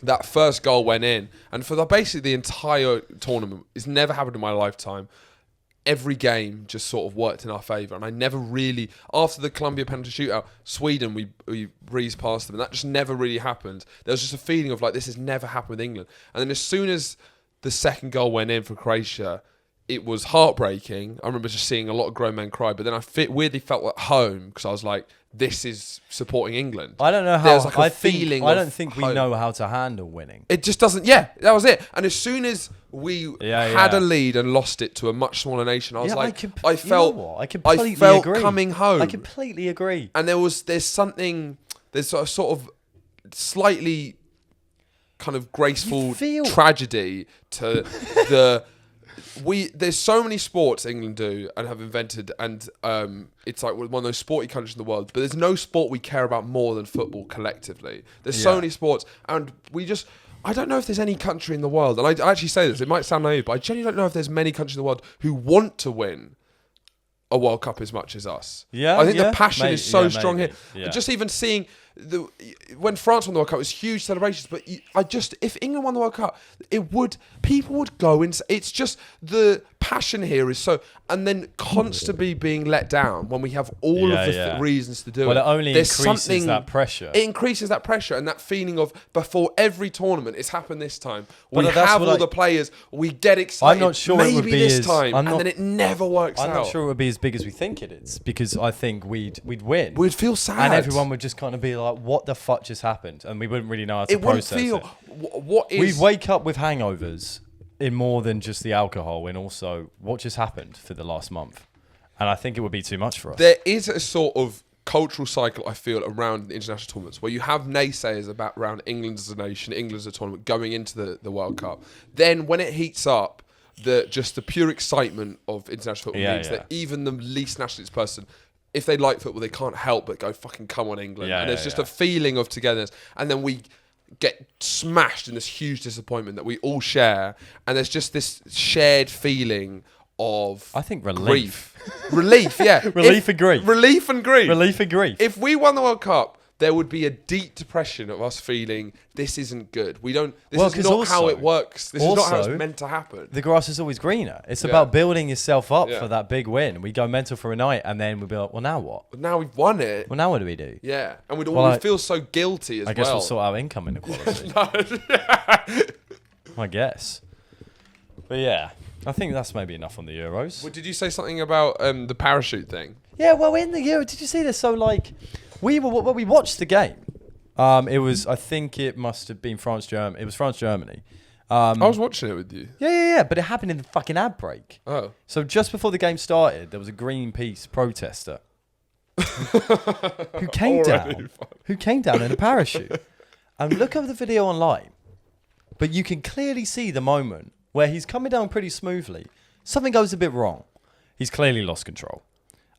That first goal went in, and for basically the entire tournament, it's never happened in my lifetime. Every game just sort of worked in our favour, and I never really, after the Colombia penalty shootout, Sweden, we breezed past them, and that just never really happened. There was just a feeling of like, this has never happened with England. And then as soon as the second goal went in for Croatia, it was heartbreaking. I remember just seeing a lot of grown men cry, but then I weirdly felt at home because I was like, this is supporting England. I don't know how. There's like a I don't think we know how to handle winning. It just doesn't. Yeah, that was it. And as soon as we had a lead and lost it to a much smaller nation, I was I felt coming home. I completely agree. And there's something, there's a sort of slightly kind of graceful tragedy to the... There's so many sports England do and have invented, and it's like we're one of those sporty countries in the world, but there's no sport we care about more than football collectively. There's so many sports, and I don't know if there's any country in the world, and I actually say this, it might sound naive, but I genuinely don't know if there's many countries in the world who want to win a World Cup as much as us. I think the passion is so strong here. Just even seeing when France won the World Cup, it was huge celebrations. But if England won the World Cup, people would go and it's just the passion here is so, and then constantly being let down when we have all of the reasons to do it. Well, it only increases that pressure. It increases that pressure and that feeling of before every tournament, it's happened this time. We have all the players, we get excited. I'm not sure maybe it would be this time, and then it never works out. I'm not sure it would be as big as we think it is because I think we'd win. We'd feel sad, and everyone would just kind of be like, "What the fuck just happened?" And we wouldn't really know how to process it. We'd wake up with hangovers in more than just the alcohol, and also what just happened for the last month. And I think it would be too much for us. There is a sort of cultural cycle, I feel, around the international tournaments where you have naysayers around England as a nation, England as a tournament going into the World Cup. Then when it heats up, just the pure excitement of international football means that even the least nationalist person, if they like football, they can't help but go, fucking come on, England. And there's just a feeling of togetherness. And then we get smashed in this huge disappointment that we all share. And there's just this shared feeling of, I think, relief. Relief, yeah. Relief and grief. Relief and grief. Relief and grief. If we won the World Cup, there would be a deep depression of us feeling this isn't good. This is 'cause not also- how it works. This is not how it's also, meant to happen. The grass is always greener. It's about building yourself up Yeah. for that big win. We go mental for a night, and then we'll be like, well, now what? But now we've won it. Well, now what do we do? Yeah. And we'd Well, always feel so guilty as well. I guess we'll sort out income inequality. I guess. But yeah, I think that's maybe enough on the Euros. Well, did you say something about the parachute thing? Yeah, well, in the Euro, did you see this? So, like, we watched the game. It was, I think it must have been France-Germany. It was France-Germany. I was watching it with you. Yeah, but it happened in the fucking ad break. Oh. So just before the game started, there was a Greenpeace protester who came down in a parachute. And look up the video online. But you can clearly see the moment where he's coming down pretty smoothly. Something goes a bit wrong. He's clearly lost control.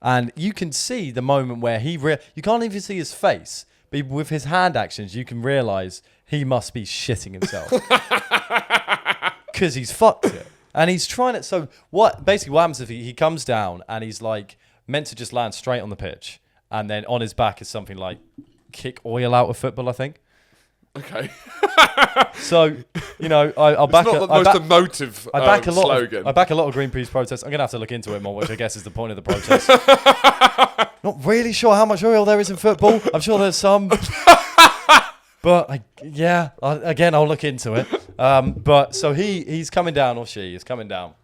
And you can see the moment where you can't even see his face, but with his hand actions, you can realise he must be shitting himself. Because he's fucked it. And he's trying it. So what happens if he comes down and he's like meant to just land straight on the pitch, and then on his back is something like kick oil out of football, I think. Okay. So, you know, I'll back it's not the most emotive slogan. I back a lot of Greenpeace protests. I'm going to have to look into it more, which I guess is the point of the protest. Not really sure how much oil there is in football. I'm sure there's some. But, again, I'll look into it. But, so he's coming down, or she is coming down,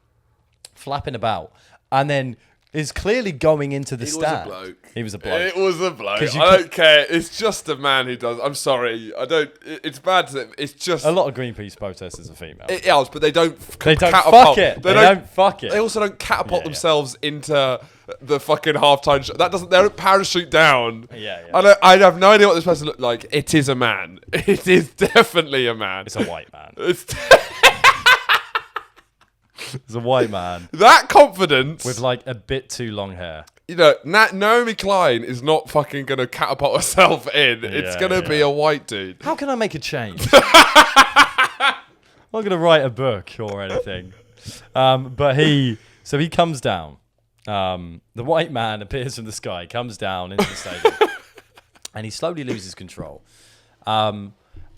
flapping about, and then is clearly going into the stand. He was a bloke. It was a bloke. I don't care. It's just a man who does. I'm sorry. It's bad. It's just a lot of Greenpeace protesters are female. It is, but they don't. They don't fuck it. They don't fuck it. They also don't catapult themselves into the fucking halftime show. That doesn't. They don't parachute down. Yeah. I have no idea what this person looked like. It is a man. It is definitely a man. It's a white man. It's a white man. That confidence with like a bit too long hair. You know, Naomi Klein is not fucking going to catapult herself in. It's going to be a white dude. How can I make a change? I'm not going to write a book or anything. But he comes down. The white man appears from the sky, comes down into the stadium, and he slowly loses control.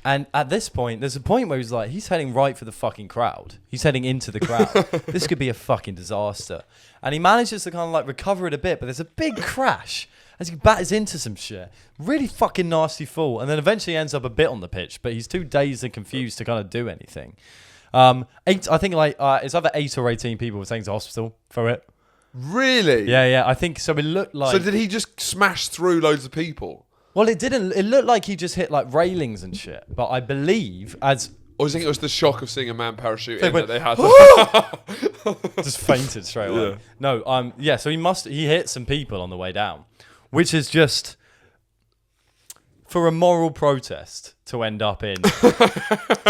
And at this point, there's a point where he's heading right for the fucking crowd. He's heading into the crowd. This could be a fucking disaster. And he manages to kind of like recover it a bit, but there's a big crash as he batters into some shit. Really fucking nasty fall. And then eventually ends up a bit on the pitch, but he's too dazed and confused to kind of do anything. I think it's either 8 or 18 people were taken to hospital for it. Really? Yeah. I think so. It looked like. So did he just smash through loads of people? Well, it didn't. It looked like he just hit like railings and shit. But I believe Or do you think it was the shock of seeing a man parachute in that they had? Just fainted straight away. No, so he hit some people on the way down, which is just for a moral protest to end up in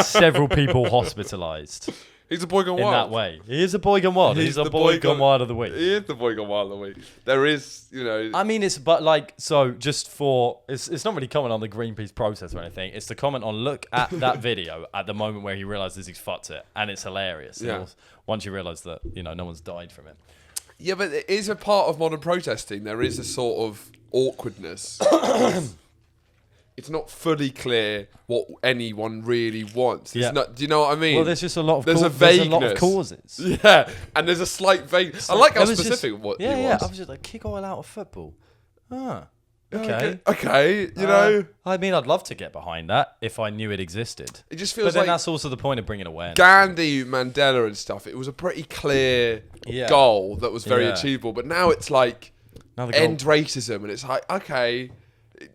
several people hospitalised. He's a boy gone In wild. that way. He is a boy gone wild. He's a boy gone wild of the week. He is the boy gone wild of the week. There is, you know... I mean, it's not really comment on the Greenpeace protest or anything. It's to comment on, look at that video at the moment where he realises he's fucked it. And it's hilarious. Yeah. Once you realise that, you know, no one's died from it. Yeah, but it is a part of modern protesting. There is a sort of awkwardness. It's not fully clear what anyone really wants. Do you know what I mean? Well, there's just a lot of there's a vagueness. There's a lot of causes. Yeah, and there's a slight vagueness. I like how specific what he was. Yeah, I was just like, kick oil out of football. Okay. Okay, you know. I mean, I'd love to get behind that if I knew it existed. It just feels then like that's also the point of bringing awareness. Gandhi, Mandela and stuff, it was a pretty clear goal that was very achievable. But now it's like, end racism. And it's like, okay...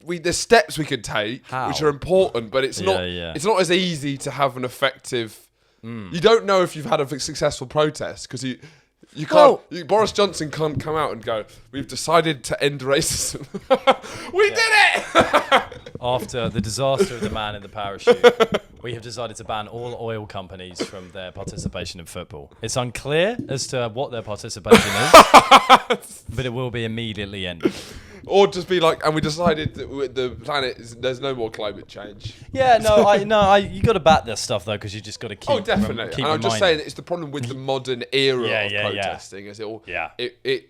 there's steps we could take which are important, but it's not as easy to have an effective. You don't know if you've had a successful protest because you can't. Boris Johnson can't come out and go, "We've decided to end racism." We did it. After the disaster of the man in the parachute, we have decided to ban all oil companies from their participation in football. It's unclear as to what their participation is, but it will be immediately ended. Or just be like, and we decided that the planet there's no more climate change. Yeah, you got to back this stuff though, because you just got to keep. Oh, definitely. And I'm just saying that it's the problem with the modern era of protesting. Is it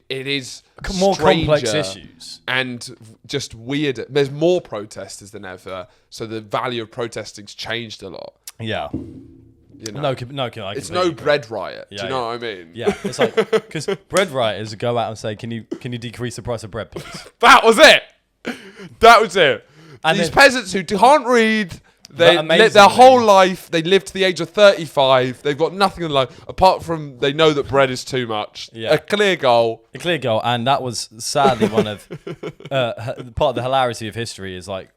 is more complex issues and just weirder. There's more protesters than ever, so the value of protesting's changed a lot. Yeah. You know? It's no bread riot. Do you know what I mean? Yeah, it's like, because bread rioters go out and say, can you decrease the price of bread, please? That was it. And these peasants who can't read, they live their whole life, they live to the age of 35, they've got nothing in life, apart from they know that bread is too much. Yeah. A clear goal, and that was sadly one of, part of the hilarity of history is like,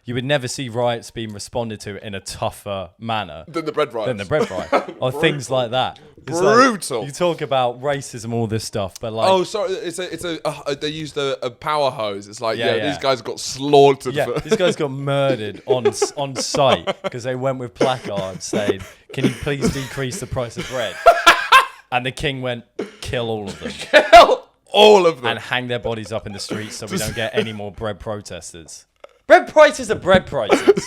you would never see riots being responded to in a tougher manner than the bread riot. Or things like that. It's brutal. Like, you talk about racism, all this stuff, but like, oh, sorry, they used a power hose. It's like, these guys got slaughtered. Yeah, these guys got murdered on site because they went with placards saying, "Can you please decrease the price of bread?" And the king went, "Kill all of them." Kill all of them and hang their bodies up in the streets so we don't get any more bread protesters. Bread prices are bread prices.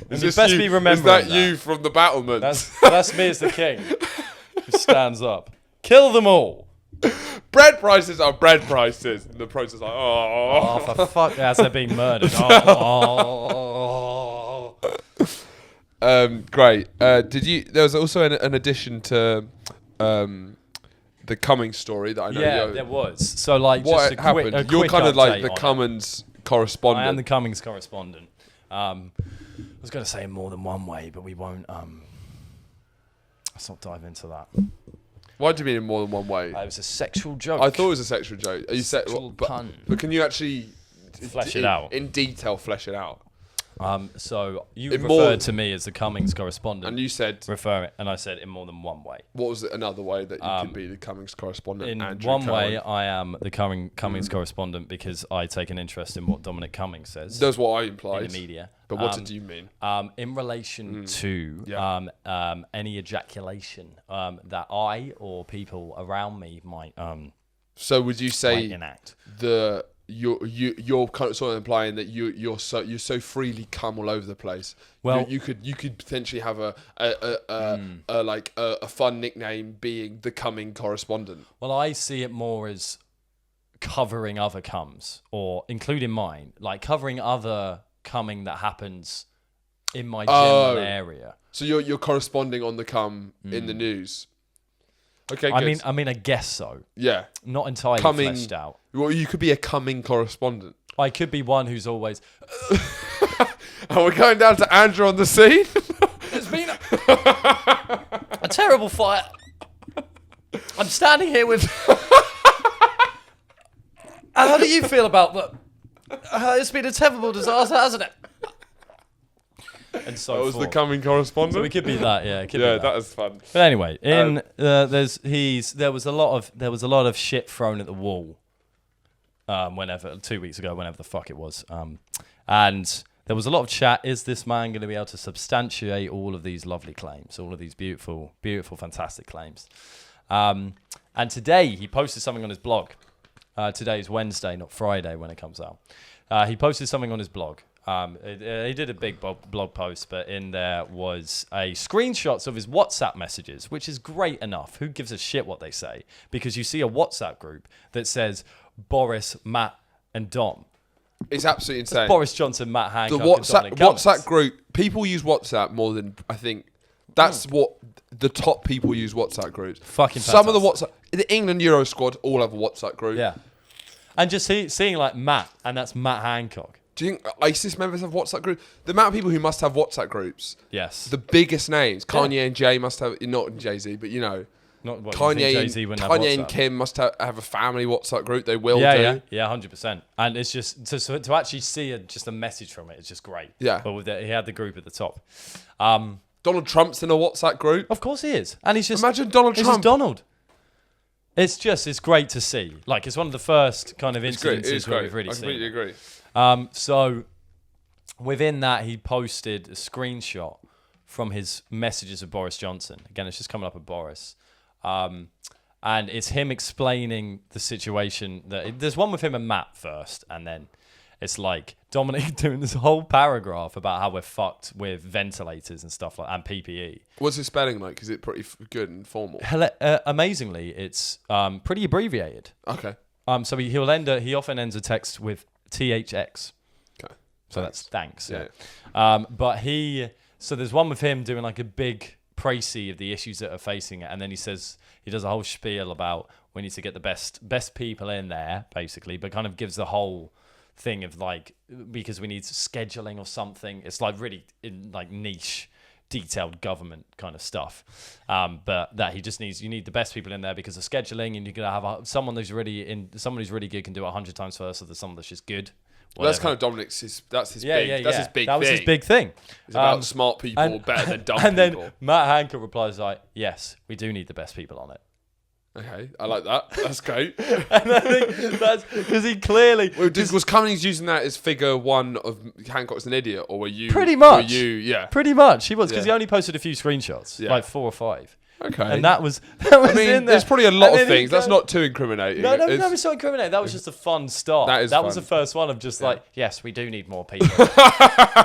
And you best be remembering is that you from the battlements? That's me as the king who stands up. Kill them all. Bread prices are bread prices. And the protesters are like, oh, for fuck, as they're being murdered. Great. There was also an addition to the Cummings story that I know. Yeah, there was. So like, what just happened? You're kind of like the Cummings correspondent. I am the Cummings correspondent. I was going to say in more than one way, but we won't. Let's not dive into that. What do you mean in more than one way? It was a sexual joke. I thought it was a sexual joke. Sexual pun. But can you actually flesh it out in detail? Flesh it out. So you referred to me as the Cummings correspondent, and you said refer it, and I said in more than one way. What was another way that you could be the Cummings correspondent? In Andrew one Cohen? way, I am the Cummings correspondent because I take an interest in what Dominic Cummings says. That's what I implied in the media. But what did you mean? In relation to any ejaculation that I or people around me might so would you say enact you're kind of sort of implying that you're so freely come all over the place. Well, you could potentially have a fun nickname being the Cumming correspondent. Well, I see it more as covering other cums, or including mine, like covering other cumming that happens in my general area. So you're corresponding on the cum in the news. Okay, good. I mean, I guess so. Yeah. Not entirely fleshed out. Well, you could be a Cumming correspondent. I could be one who's always... And we're going down to Andrew on the scene. There's been a terrible fire. I'm standing here with... How do you feel about that? It's been a terrible disaster, hasn't it? And so that was the Cumming correspondent. So we could be that, yeah. That was fun. But anyway, there was a lot of shit thrown at the wall. 2 weeks ago, whenever the fuck it was, and there was a lot of chat. Is this man going to be able to substantiate all of these lovely claims, all of these beautiful, beautiful, fantastic claims? And today he posted something on his blog. Today is Wednesday, not Friday when it comes out. He posted something on his blog. He did a big blog post, but in there was screenshots of his WhatsApp messages, which is great enough. Who gives a shit what they say? Because you see a WhatsApp group that says Boris, Matt, and Dom. It's absolutely insane. That's Boris Johnson, Matt Hancock, the WhatsApp group. People use WhatsApp more than I think. That's what the top people use WhatsApp groups. Fucking some of the WhatsApp. The England Euro squad all have a WhatsApp group. Yeah, and just seeing like Matt, and that's Matt Hancock. Do you think ISIS members have WhatsApp groups? The amount of people who must have WhatsApp groups. Yes. The biggest names. Kanye and Jay must have, not Jay-Z, but you know. Not what Kanye and Kim must have a family WhatsApp group. They will do. Yeah, 100%. And it's just, to actually see just a message from it, it's just great. Yeah. But he had the group at the top. Donald Trump's in a WhatsApp group. Of course he is. And he's just... Imagine Donald Trump. It's Donald. It's great to see. Like, it's one of the first kind of incidences where we've really seen. I completely agree. So within that, he posted a screenshot from his messages of Boris Johnson. Again, it's just coming up with Boris. And it's him explaining the situation. There's one with him and Matt first, and then it's like Dominic doing this whole paragraph about how we're fucked with ventilators and stuff like and PPE. What's his spelling like? Is it pretty good and formal? Amazingly, it's pretty abbreviated. Okay. So he often ends a text with THX. Okay. So that's thanks. Yeah. So there's one with him doing like a big précis of the issues that are facing it, and then he does a whole spiel about we need to get the best people in there, basically, but kind of gives the whole thing of like, because we need scheduling or something. It's like really like niche, detailed government kind of stuff. But that you need the best people in there because of scheduling, and you're gonna have someone who's really good can do it 100 times faster than someone that's just good. Well, that's kind of Dominic's. That's his big thing. That was his big thing. It's about smart people better than dumb and people. And then Matt Hancock replies like, "Yes, we do need the best people on it." Okay, I like that. That's great. And I think that's because he clearly was Cummings using that as figure one of Hancock's an idiot, or were you pretty much? Yeah, pretty much. He was because he only posted a few screenshots, like 4 or 5. Okay, and that was I mean, in there. there's probably a lot of things. That's not too incriminating. No, it's not incriminating. That was just a fun start. That was the first one of just like, yes, we do need more people.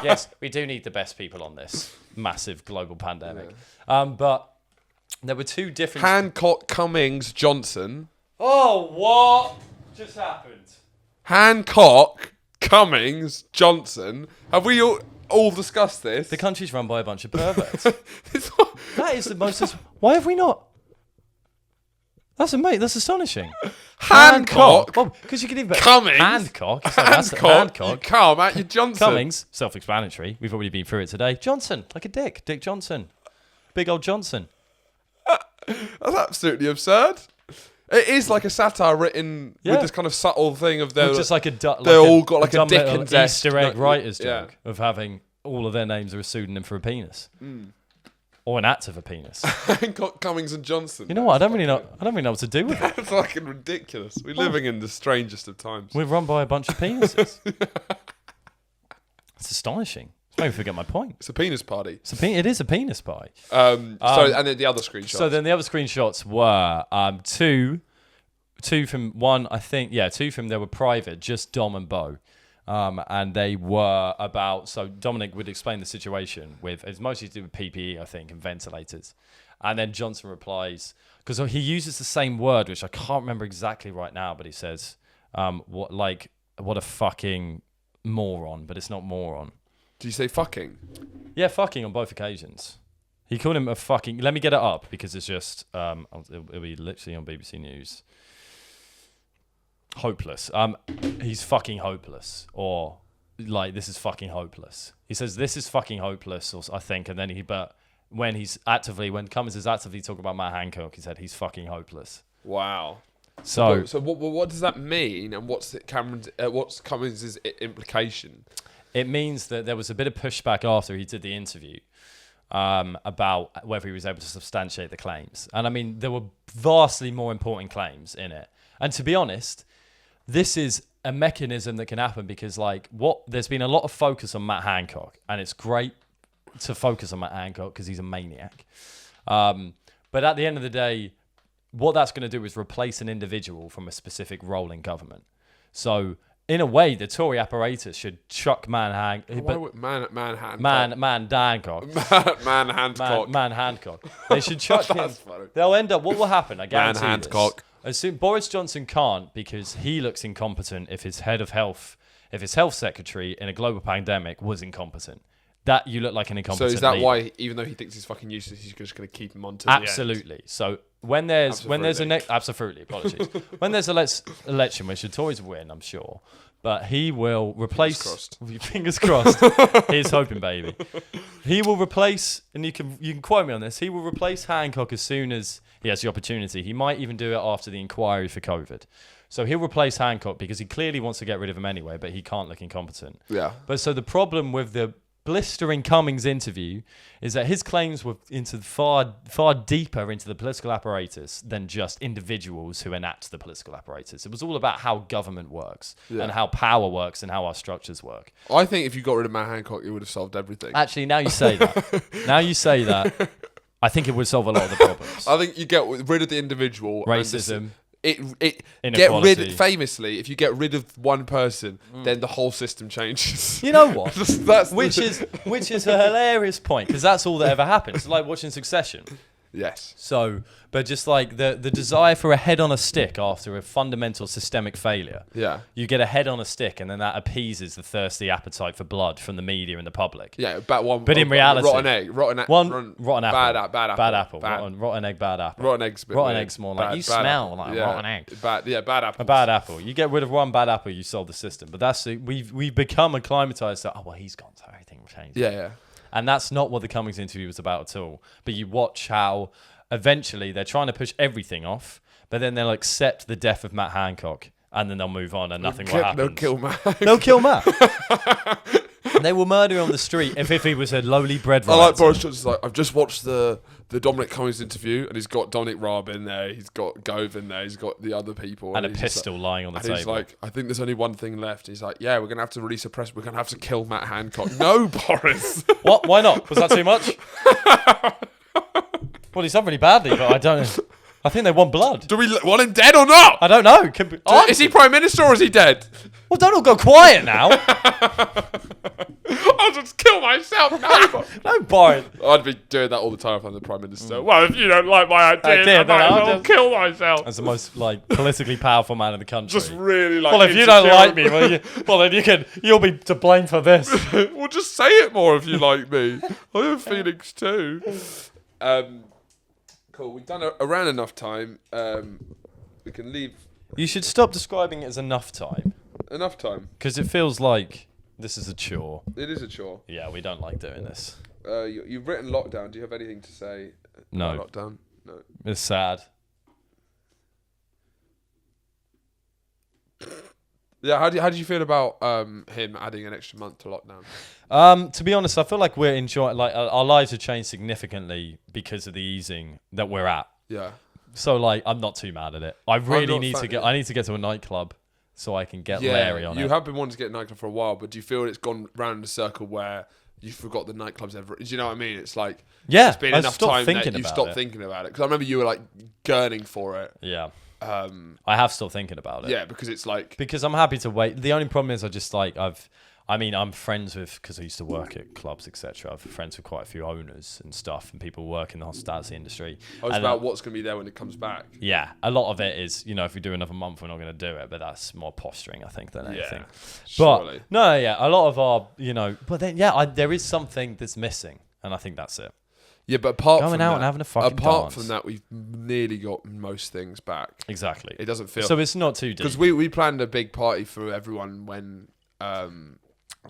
Yes, we do need the best people on this massive global pandemic. But there were 2 different... Hancock, Cummings, Johnson. Oh, what just happened? Hancock, Cummings, Johnson. Have we all discussed this? The country's run by a bunch of perverts. That is the most... Why have we not... That's astonishing. Hancock. Because you can even... Cummings. Hancock. Hancock. You calm at your Johnson. Cummings, self-explanatory. We've already been through it today. Johnson, like a dick. Dick Johnson. Big old Johnson. That's absolutely absurd. It is like a satire written with this kind of subtle thing of their... Just like all got like a dumb Dickens Easter egg writer's joke of having all of their names are a pseudonym for a penis. Or an act of a penis. Hancock, Cummings and Johnson. You know what? I don't really know what to do with it. It's fucking ridiculous. We're living in the strangest of times. We're run by a bunch of penises. It's astonishing. It's made me forget my point. It's a penis party. It is a penis pie. And then the other screenshots. So then the other screenshots were two from one, I think, two from them were private, just Dom and Bo. And they were about, so Dominic would explain the situation with, it's mostly to do with PPE, I think, and ventilators. And then Johnson replies, because he uses the same word, which I can't remember exactly right now, but he says, what a fucking moron, but it's not moron. Did you say fucking? Yeah, fucking on both occasions. He called him a fucking, let me get it up, because it's just, it'll be literally on BBC News. Hopeless. He's fucking hopeless, or like this is fucking hopeless. He says this is fucking hopeless, or I think, and then when Cummings is actively talking about Matt Hancock, he said he's fucking hopeless. Wow. So what does that mean, and what's Cummings' implication? It means that there was a bit of pushback after he did the interview about whether he was able to substantiate the claims, and I mean there were vastly more important claims in it. And to be honest, this is a mechanism that can happen because, there's been a lot of focus on Matt Hancock, and it's great to focus on Matt Hancock because he's a maniac. But at the end of the day, what that's going to do is replace an individual from a specific role in government. So, in a way, the Tory apparatus should chuck Man Hancock. They should chuck him. Funny. They'll end up. What will happen? I guarantee Man Hancock. Boris Johnson can't because he looks incompetent. If his head of health, health secretary in a global pandemic was incompetent, that you look like an incompetent. So is that leader. why, even though he thinks he's fucking useless, he's just going to keep him on to the Absolutely. end? So when there's a next, absolutely, apologies. When there's a election, which the Tories win, I'm sure, but he will replace. Fingers crossed. Here's hoping, baby. He will replace, and you can quote me on this. He will replace Hancock as soon as he has the opportunity. He might even do it after the inquiry for COVID. So he'll replace Hancock because he clearly wants to get rid of him anyway, but he can't look incompetent. Yeah. But so the problem with the blistering Cummings interview is that his claims were into far deeper into the political apparatus than just individuals who enact the political apparatus. It was all about how government works and how power works and how our structures work. I think if you got rid of Matt Hancock, it would have solved everything. Actually, now you say that. I think it would solve a lot of the problems. I think you get rid of the individual. Racism. Get famously, if you get rid of one person, then the whole system changes. You know what? which is a hilarious point, because that's all that ever happens. It's like watching Succession. Yes. So, but just like the desire for a head on a stick after a fundamental systemic failure. Yeah. You get a head on a stick, and then that appeases the thirsty appetite for blood from the media and the public. Yeah, but in reality, rotten egg, rotten apple, bad apple, rotten egg, bad apple. Rotten egg's more like you smell like rotten egg. Bad apple. A bad apple. You get rid of one bad apple, you solve the system. But that's we've become acclimatized to. Oh well, he's gone, so everything changes. Yeah. And that's not what the Cummings interview was about at all. But you watch how eventually they're trying to push everything off, but then they'll accept the death of Matt Hancock, and then they'll move on, and nothing will happen. They'll kill Matt. They'll kill Matt. They will murder him on the street if he was a lowly bred writer. I like Boris Johnson's like, I've just watched the Dominic Cummings interview, and he's got Dominic Raab in there, he's got Gove in there, he's got the other people. And a pistol lying on the table. He's like, I think there's only one thing left. He's like, yeah, we're going to have to release a press, we're going to have to kill Matt Hancock. No, Boris. What? Why not? Was that too much? Well, he's done really badly, but I don't know. I think they want blood. Do we want him dead or not? I don't know. Is he Prime Minister or is he dead? Well, don't all go quiet now. I'll just kill myself. No, Boris. I'd be doing that all the time if I'm the Prime Minister. Well, if you don't like my idea, I might as well kill myself. As the most politically powerful man in the country. Just really well, if you don't like me, then you'll be to blame for this. Well, just say it more if you like me. I have feelings too. Cool. We've done around enough time. We can leave. You should stop describing it as enough time. Enough time. Because it feels like this is a chore. It is a chore. Yeah, we don't like doing this. You've written lockdown. Do you have anything to say? No. About lockdown? No. It's sad. Yeah, how do you feel about him adding an extra month to lockdown? To be honest, I feel like we're enjoying, like our lives have changed significantly because of the easing that we're at. Yeah. So like, I'm not too mad at it. I need to get to a nightclub so I can get Larry on it. You have been wanting to get a nightclub for a while, but do you feel it's gone round in a circle where you forgot the nightclubs ever? Do you know what I mean? It's like it's been enough time that you stopped thinking about it. Because I remember you were like gurning for it. Yeah. I have stopped thinking about it. Yeah, because it's like... Because I'm happy to wait. The only problem is I'm friends with, because I used to work at clubs, etc. I'm friends with quite a few owners and stuff, and people who work in the hospitality industry. It's about what's going to be there when it comes back. Yeah, a lot of it is, if we do another month, we're not going to do it, but that's more posturing, I think, than anything. Surely. But, no, yeah, a lot of our, but then, there is something that's missing, and I think that's it. Yeah, but apart going from out that, and having a fucking apart dance. from that, we've nearly got most things back. Exactly. It doesn't feel... So it's not too deep. Because we planned a big party for everyone when...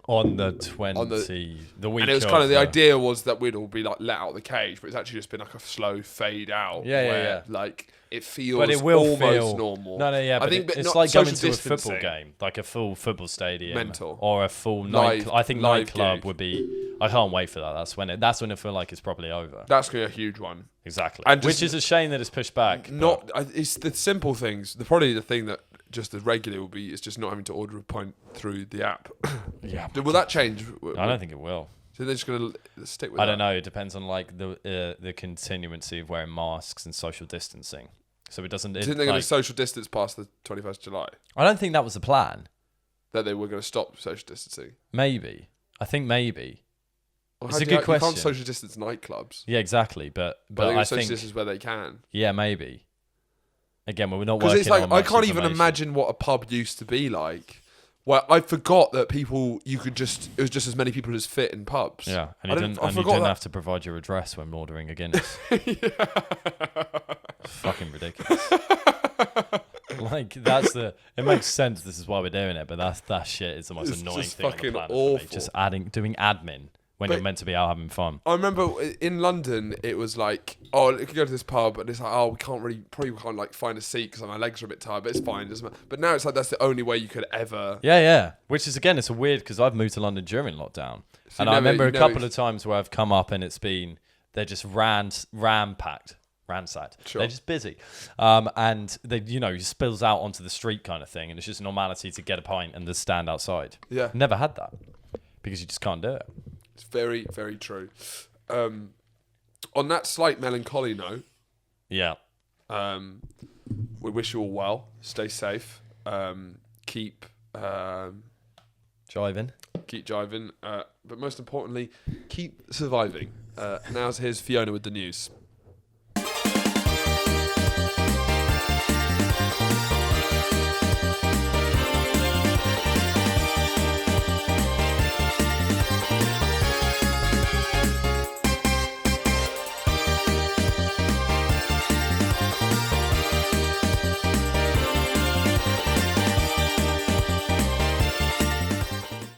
on the 20, the week, and it was kind of the idea was that we'd all be like let out of the cage, but it's actually just been like a slow fade out. Yeah. Like it feels but it will almost feel normal. No, yeah. But it's like going to a football game, like a full football stadium, or a full night. I think nightclub would be. I can't wait for that. That's when it feel like it's probably over. That's gonna be a huge one. Exactly, and which is a shame that it's pushed back. It's the simple things. Probably the thing that just as regular will be is just not having to order a pint through the app. Yeah. Will that change? I don't think it will. So they're just going to stick with that? I don't know. It depends on like the continuancy of wearing masks and social distancing. So it doesn't... Do you think they're going to social distance past the 21st July? I don't think that was the plan. That they were going to stop social distancing? Maybe. I think maybe. Well, it's a good question. You can't social distance nightclubs. Yeah, exactly. But I think... social distance where they can. Yeah, maybe. Again, we're not working on... Because it's like, I can't even imagine what a pub used to be like. Well, I forgot that it was just as many people as fit in pubs. Yeah, and you didn't have to provide your address when ordering a Guinness. Fucking ridiculous. It makes sense. This is why we're doing it, but that shit is the most annoying thing on the planet. Awful. For me. Just doing admin when you're meant to be out having fun. I remember in London, it was like, oh, you could go to this pub, and it's like, oh, we can't like find a seat because my legs are a bit tired, but it's fine. But now it's like that's the only way you could ever. Yeah. Which is again, it's a weird because I've moved to London during lockdown, and I remember a couple of times where I've come up and they're just ransacked. Sure. They're just busy, and they spills out onto the street kind of thing, and it's just normality to get a pint and just stand outside. Yeah, never had that because you just can't do it. It's very, very true. On that slight melancholy note, Yeah. we wish you all well. Stay safe. Keep Jiving. jiving. But most importantly, keep surviving. Here's Fiona with the news.